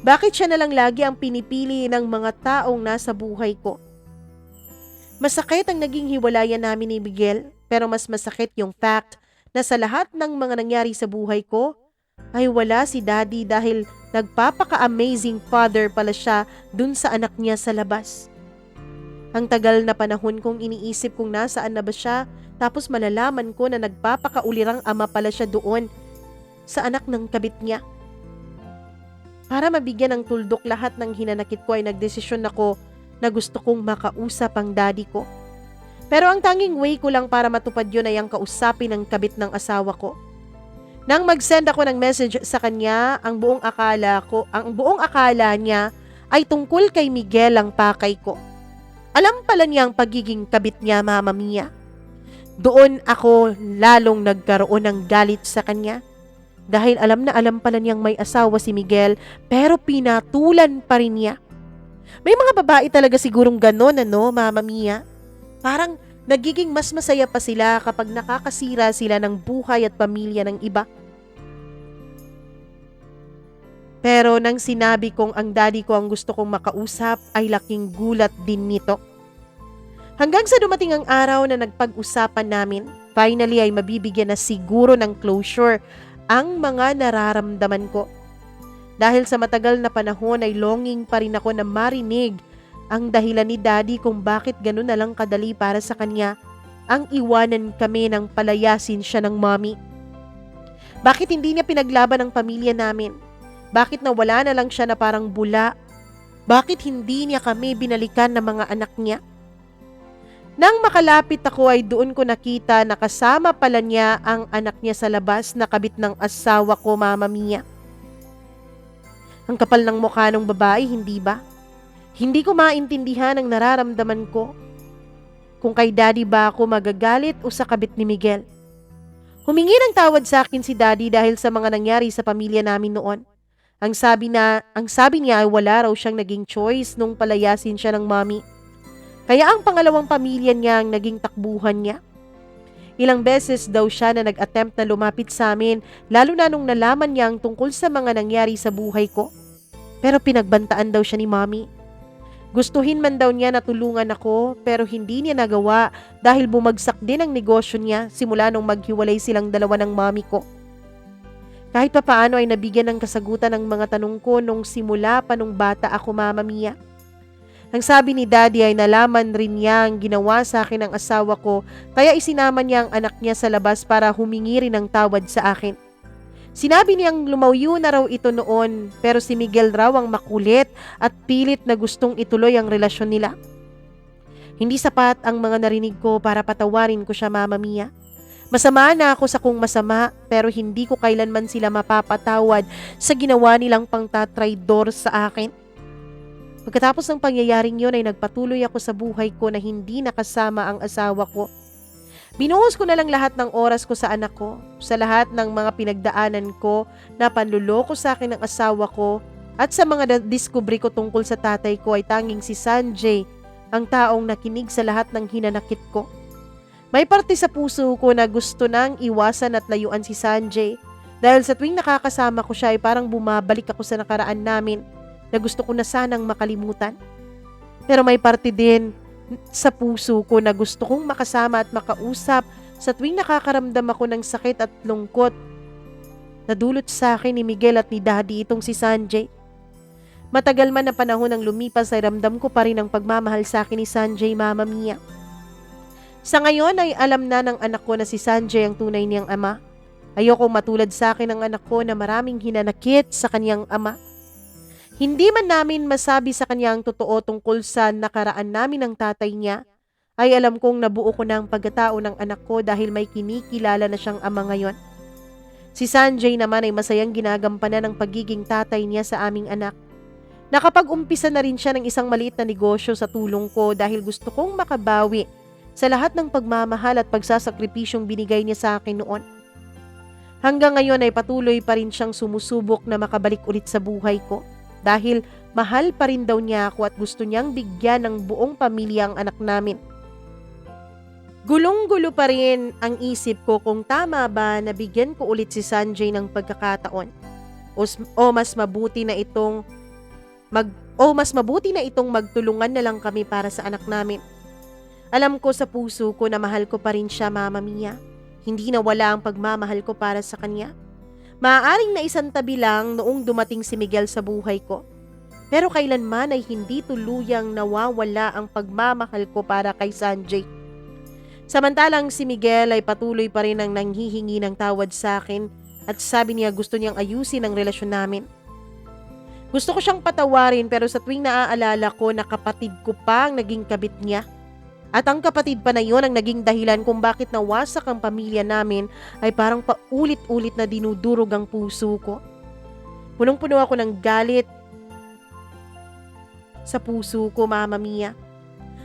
Bakit siya na lang lagi ang pinipili ng mga taong nasa buhay ko? Masakit ang naging hiwalayan namin ni Miguel, pero mas masakit yung fact na sa lahat ng mga nangyari sa buhay ko, ay wala si daddy dahil nagpapaka-amazing father pala siya dun sa anak niya sa labas. Ang tagal na panahon kong iniisip kung nasaan na ba siya, tapos malalaman ko na nagpapakaulirang ama pala siya doon sa anak ng kabit niya. Para mabigyan ng tuldok lahat ng hinanakit ko ay nagdesisyon ako na gusto kong makausap ang daddy ko. Pero ang tanging way ko lang para matupad yun ay ang kausapin ng kabit ng asawa ko. Nang mag-send ako ng message sa kanya, ang buong akala niya ay tungkol kay Miguel ang pakay ko. Alam pala niya ang pagiging kabit niya, Mama Mia. Doon ako lalong nagkaroon ng galit sa kanya. Dahil alam na alam pala niyang may asawa si Miguel pero pinatulan pa rin niya. May mga babae talaga sigurong ganon, Mama Mia? Parang nagiging mas masaya pa sila kapag nakakasira sila ng buhay at pamilya ng iba. Pero nang sinabi kong ang daddy ko ang gusto kong makausap ay laking gulat din nito. Hanggang sa dumating ang araw na nagpag-usapan namin, finally ay mabibigyan na siguro ng closure ang mga nararamdaman ko. Dahil sa matagal na panahon ay longing pa rin ako na marinig ang dahilan ni daddy kung bakit ganun na lang kadali para sa kanya ang iwanan kami ng palayasin siya ng mommy. Bakit hindi niya pinaglaban ang pamilya namin? Bakit nawala na lang siya na parang bula? Bakit hindi niya kami binalikan ng mga anak niya? Nang makalapit ako ay doon ko nakita na kasama pala niya ang anak niya sa labas na kabit ng asawa ko, Mama Mia. Ang kapal ng mukha ng babae, hindi ba? Hindi ko maintindihan ang nararamdaman ko. Kung kay daddy ba ako magagalit o sa kabit ni Miguel? Humingi ng tawad sa akin si daddy dahil sa mga nangyari sa pamilya namin noon. Ang sabi niya ay wala raw siyang naging choice nung palayasin siya ng mommy. Kaya ang pangalawang pamilya niya ang naging takbuhan niya. Ilang beses daw siya na nag-attempt na lumapit sa amin, lalo na nung nalaman niya ang tungkol sa mga nangyari sa buhay ko. Pero pinagbantaan daw siya ni mommy. Gustuhin man daw niya na tulungan ako pero hindi niya nagawa dahil bumagsak din ang negosyo niya simula nung maghiwalay silang dalawa ng mommy ko. Kahit papaano ay nabigyan ng kasagutan ang mga tanong ko nung simula pa nung bata ako, Mama Mia. Ang sabi ni daddy ay nalaman rin niya ang ginawa sa akin ng asawa ko kaya isinama niya ang anak niya sa labas para humingi rin ng tawad sa akin. Sinabi niyang lumayo na raw ito noon pero si Miguel raw ang makulit at pilit na gustong ituloy ang relasyon nila. Hindi sapat ang mga narinig ko para patawarin ko siya, Mama Mia. Masama na ako sa kung masama pero hindi ko kailanman sila mapapatawad sa ginawa nilang pangtatraidor sa akin. Pagkatapos ng pangyayaring yun ay nagpatuloy ako sa buhay ko na hindi nakasama ang asawa ko. Binuhos ko na lang lahat ng oras ko sa anak ko, sa lahat ng mga pinagdaanan ko na panluloko sa akin ng asawa ko at sa mga diskubri ko tungkol sa tatay ko ay tanging si Sanjay ang taong nakinig sa lahat ng hinanakit ko. May parte sa puso ko na gusto nang iwasan at layuan si Sanjay dahil sa tuwing nakakasama ko siya ay parang bumabalik ako sa nakaraan namin na gusto ko na sanang makalimutan. Pero may parte din sa puso ko na gusto kong makasama at makausap sa tuwing nakakaramdam ako ng sakit at lungkot. Nadulot sa akin ni Miguel at ni Daddy itong si Sanjay. Matagal man na panahon ang lumipas ay ramdam ko pa rin ang pagmamahal sa akin ni Sanjay, Mama Mia. Sa ngayon ay alam na ng anak ko na si Sanjay ang tunay niyang ama. Ayokong matulad sa akin ng anak ko na maraming hinanakit sa kanyang ama. Hindi man namin masabi sa kanya ang totoo tungkol sa nakaraan namin ng tatay niya, ay alam kong nabuo ko na ang pagkatao ng anak ko dahil may kinikilala na siyang ama ngayon. Si Sanjay naman ay masayang ginagampanan ng pagiging tatay niya sa aming anak. Nakapag-umpisa na rin siya ng isang maliit na negosyo sa tulong ko dahil gusto kong makabawi sa lahat ng pagmamahal at pagsasakripisyong binigay niya sa akin noon. Hanggang ngayon ay patuloy pa rin siyang sumusubok na makabalik ulit sa buhay ko dahil mahal pa rin daw niya ako at gusto niyang bigyan ng buong pamilya ang anak namin. Gulong-gulo pa rin ang isip ko kung tama ba na bigyan ko ulit si Sanjay ng pagkakataon o mas mabuti na itong magtulungan na lang kami para sa anak namin. Alam ko sa puso ko na mahal ko pa rin siya, Mama Mia. Hindi na wala ang pagmamahal ko para sa kanya. Maaaring naisantabi lang noong dumating si Miguel sa buhay ko. Pero kailanman ay hindi tuluyang nawawala ang pagmamahal ko para kay Sanjay. Samantalang si Miguel ay patuloy pa rin ang nanghihingi ng tawad sa akin at sabi niya gusto niyang ayusin ang relasyon namin. Gusto ko siyang patawarin pero sa tuwing naaalala ko na kapatid ko pa ang naging kabit niya, at ang kapatid pa na yun ang naging dahilan kung bakit nawasak ang pamilya namin ay parang paulit-ulit na dinudurog ang puso ko. Punong-puno ako ng galit sa puso ko, Mama Mia.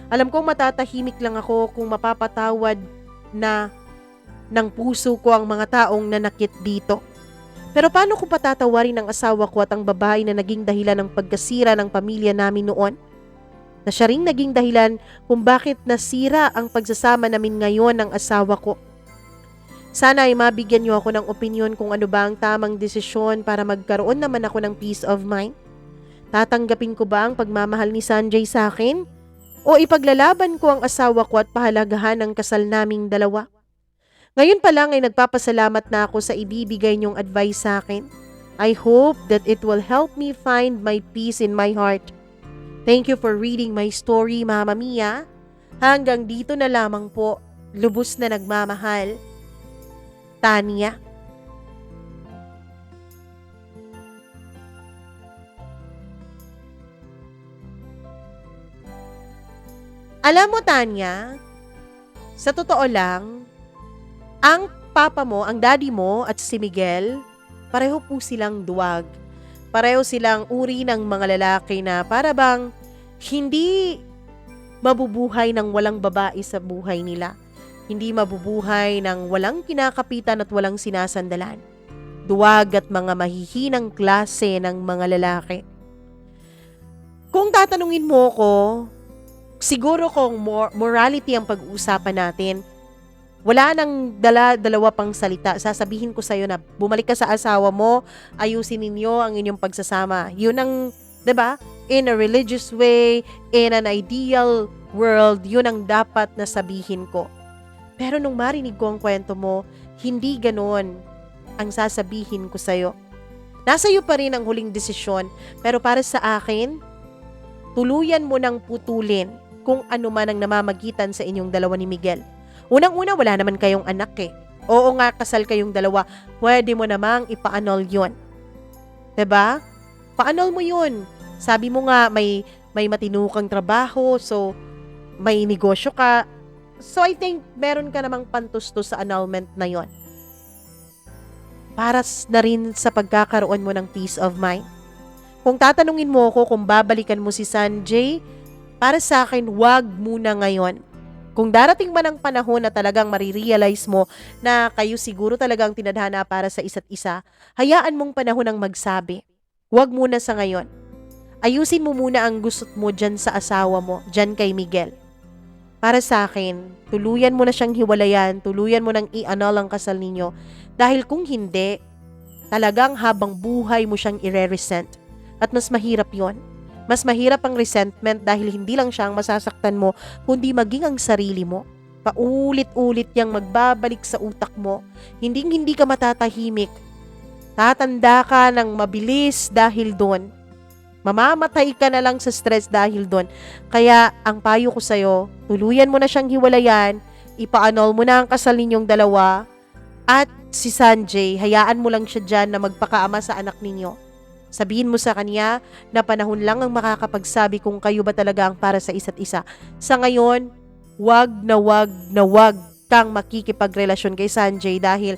Alam kong matatahimik lang ako kung mapapatawad na ng puso ko ang mga taong nanakit dito. Pero paano ko patatawarin ang asawa ko at ang babae na naging dahilan ng pagkasira ng pamilya namin noon? Na siya ring naging dahilan kung bakit nasira ang pagsasama namin ngayon ng asawa ko. Sana ay mabigyan niyo ako ng opinyon kung ano ba ang tamang desisyon para magkaroon naman ako ng peace of mind. Tatanggapin ko ba ang pagmamahal ni Sanjay sa akin? O ipaglalaban ko ang asawa ko at pahalagahan ang kasal naming dalawa? Ngayon pa lang ay nagpapasalamat na ako sa ibibigay niyong advice sa akin. I hope that it will help me find my peace in my heart. Thank you for reading my story, Mama Mia. Hanggang dito na lamang po. Lubos na nagmamahal. Tanya. Alam mo, Tanya, sa totoo lang, ang papa mo, ang daddy mo at si Miguel, pareho po silang duwag. Pareho silang uri ng mga lalaki na para bang hindi mabubuhay ng walang babae sa buhay nila. Hindi mabubuhay ng walang kinakapitan at walang sinasandalan. Duwag at mga mahihinang klase ng mga lalaki. Kung tatanungin mo ko, siguro kung morality ang pag-uusapan natin, wala nang dalawa pang salita. Sasabihin ko sa'yo na bumalik ka sa asawa mo, ayusin ninyo ang inyong pagsasama. Yun ang, 'di ba? In a religious way, in an ideal world, yun ang dapat na sabihin ko. Pero nung marinig ko ang kwento mo, hindi ganon ang sasabihin ko sa'yo. Nasa iyo pa rin ang huling desisyon, pero para sa akin, tuluyan mo nang putulin kung ano man ang namamagitan sa inyong dalawa ni Miguel. Unang-una, wala naman kayong anak eh. Oo nga, kasal kayong dalawa. Pwede mo namang ipa-annul yun. 'Di ba? Pa-annul mo yun. Sabi mo nga, may matinukang trabaho, so may negosyo ka. So I think meron ka namang pantustos sa annulment na yon. Para na rin sa pagkakaroon mo ng peace of mind. Kung tatanungin mo ako kung babalikan mo si Sanjay, para sa akin, wag muna ngayon. Kung darating man ang panahon na talagang marirealize mo na kayo siguro talagang tinadhana para sa isa't isa, hayaan mong panahon ang magsabi. Huwag muna sa ngayon. Ayusin mo muna ang gusot mo dyan sa asawa mo, dyan kay Miguel. Para sa akin, tuluyan mo na siyang hiwalayan, tuluyan mo nang i-annul ang kasal ninyo. Dahil kung hindi, talagang habang buhay mo siyang ire-resent. At mas mahirap yon. Mas mahirap ang resentment dahil hindi lang siya ang masasaktan mo, kundi maging ang sarili mo. Paulit-ulit yang magbabalik sa utak mo. Hindi ka matatahimik. Tatanda ka ng mabilis dahil doon. Mamamatay ka na lang sa stress dahil doon. Kaya ang payo ko sa'yo, tuluyan mo na siyang hiwalayan, ipa-annul mo na ang kasal ninyong dalawa, at si Sanjay, hayaan mo lang siya dyan na magpakaama sa anak ninyo. Sabihin mo sa kanya na panahon lang ang makakapagsabi kung kayo ba talaga ang para sa isa't isa. Sa ngayon, wag na wag kang makikipagrelasyon kay Sanjay dahil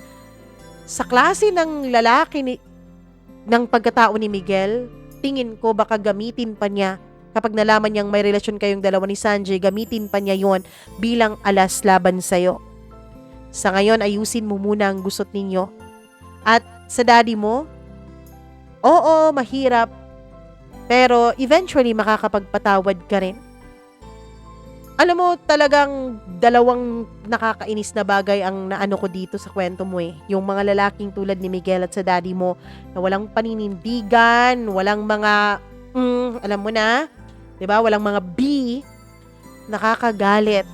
sa klase ng lalaki ng pagkatao ni Miguel, tingin ko baka gamitin pa niya kapag nalaman niyang may relasyon kayong dalawa ni Sanjay, gamitin pa niya yon bilang alas laban sa'yo. Sa ngayon, ayusin mo muna ang gusot ninyo. At sa daddy mo, oo, mahirap, pero eventually makakapagpatawad ka rin. Alam mo, talagang dalawang nakakainis na bagay ang naano ko dito sa kwento mo eh. Yung mga lalaking tulad ni Miguel at sa daddy mo na walang paninindigan, walang mga, alam mo na, 'di ba? Walang mga B, nakakagalit.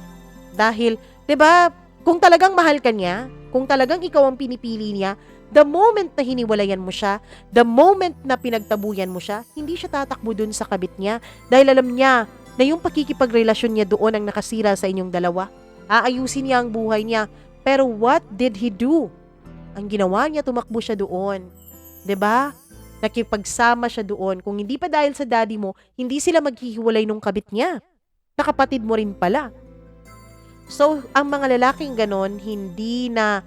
Dahil, 'di ba, kung talagang mahal ka niya, kung talagang ikaw ang pinipili niya, the moment na hiniwalayan mo siya, the moment na pinagtabuyan mo siya, hindi siya tatakbo dun sa kabit niya dahil alam niya na yung pakikipagrelasyon niya doon ang nakasira sa inyong dalawa. Aayusin niya ang buhay niya. Pero what did he do? Ang ginawa niya, tumakbo siya doon. 'Di ba? Nakipagsama siya doon. Kung hindi pa dahil sa daddy mo, hindi sila maghihiwalay nung kabit niya. Nakapatid mo rin pala. So, ang mga lalaking ganon, hindi na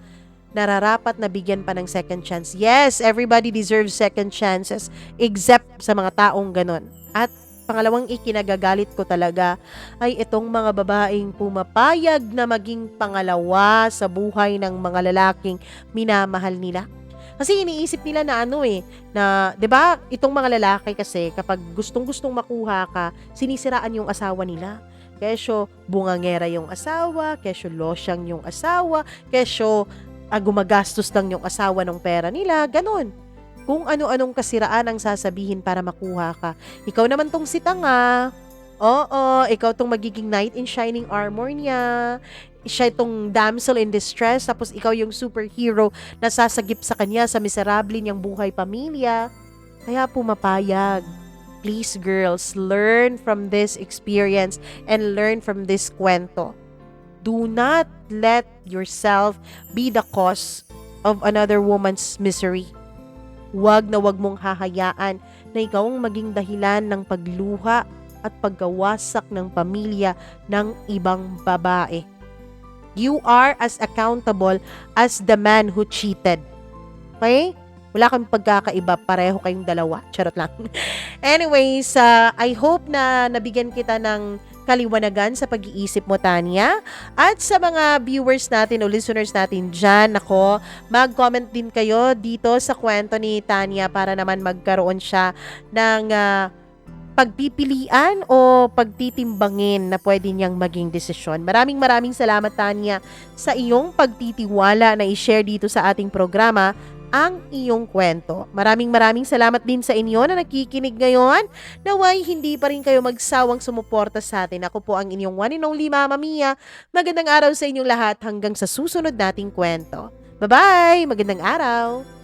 nararapat na bigyan pa ng second chance. Yes, everybody deserves second chances except sa mga taong ganon. At pangalawang ikinagagalit ko talaga ay itong mga babaeng pumapayag na maging pangalawa sa buhay ng mga lalaking minamahal nila. Kasi iniisip nila na na 'di ba, itong mga lalaki kasi kapag gustong-gustong makuha ka, sinisiraan yung asawa nila. Kesyo bungangera yung asawa, kesyo losyang yung asawa, kesyo gumagastos lang yung asawa ng pera nila, ganun. Kung ano-anong kasiraan ang sasabihin para makuha ka. Ikaw naman tong si tanga. Oo, ikaw tong magiging knight in shining armor niya. Siya itong damsel in distress, tapos ikaw yung superhero na sasagip sa kanya sa miserable niyang buhay pamilya. Kaya pumapayag. Please girls, learn from this experience and learn from this kwento. Do not let yourself be the cause of another woman's misery. Huwag na huwag mong hahayaan na ikaw ang maging dahilan ng pagluha at pagkawasak ng pamilya ng ibang babae. You are as accountable as the man who cheated. Okay? Wala kang pagkakaiba, pareho kayong dalawa. Charot lang. Anyways, I hope na nabigyan kita ng kaliwanagan sa pag-iisip mo, Tanya. At sa mga viewers natin o listeners natin dyan, ako, mag-comment din kayo dito sa kwento ni Tanya para naman magkaroon siya ng pagpipilian o pagtitimbangin na pwede niyang maging desisyon. Maraming salamat, Tanya, sa iyong pagtitiwala na i-share dito sa ating programa ang iyong kwento. Maraming salamat din sa inyo na nakikinig ngayon. Naway hindi pa rin kayo magsawang sumuporta sa atin. Ako po ang inyong one and only Mama Mia. Magandang araw sa inyong lahat hanggang sa susunod nating kwento. Bye-bye! Magandang araw!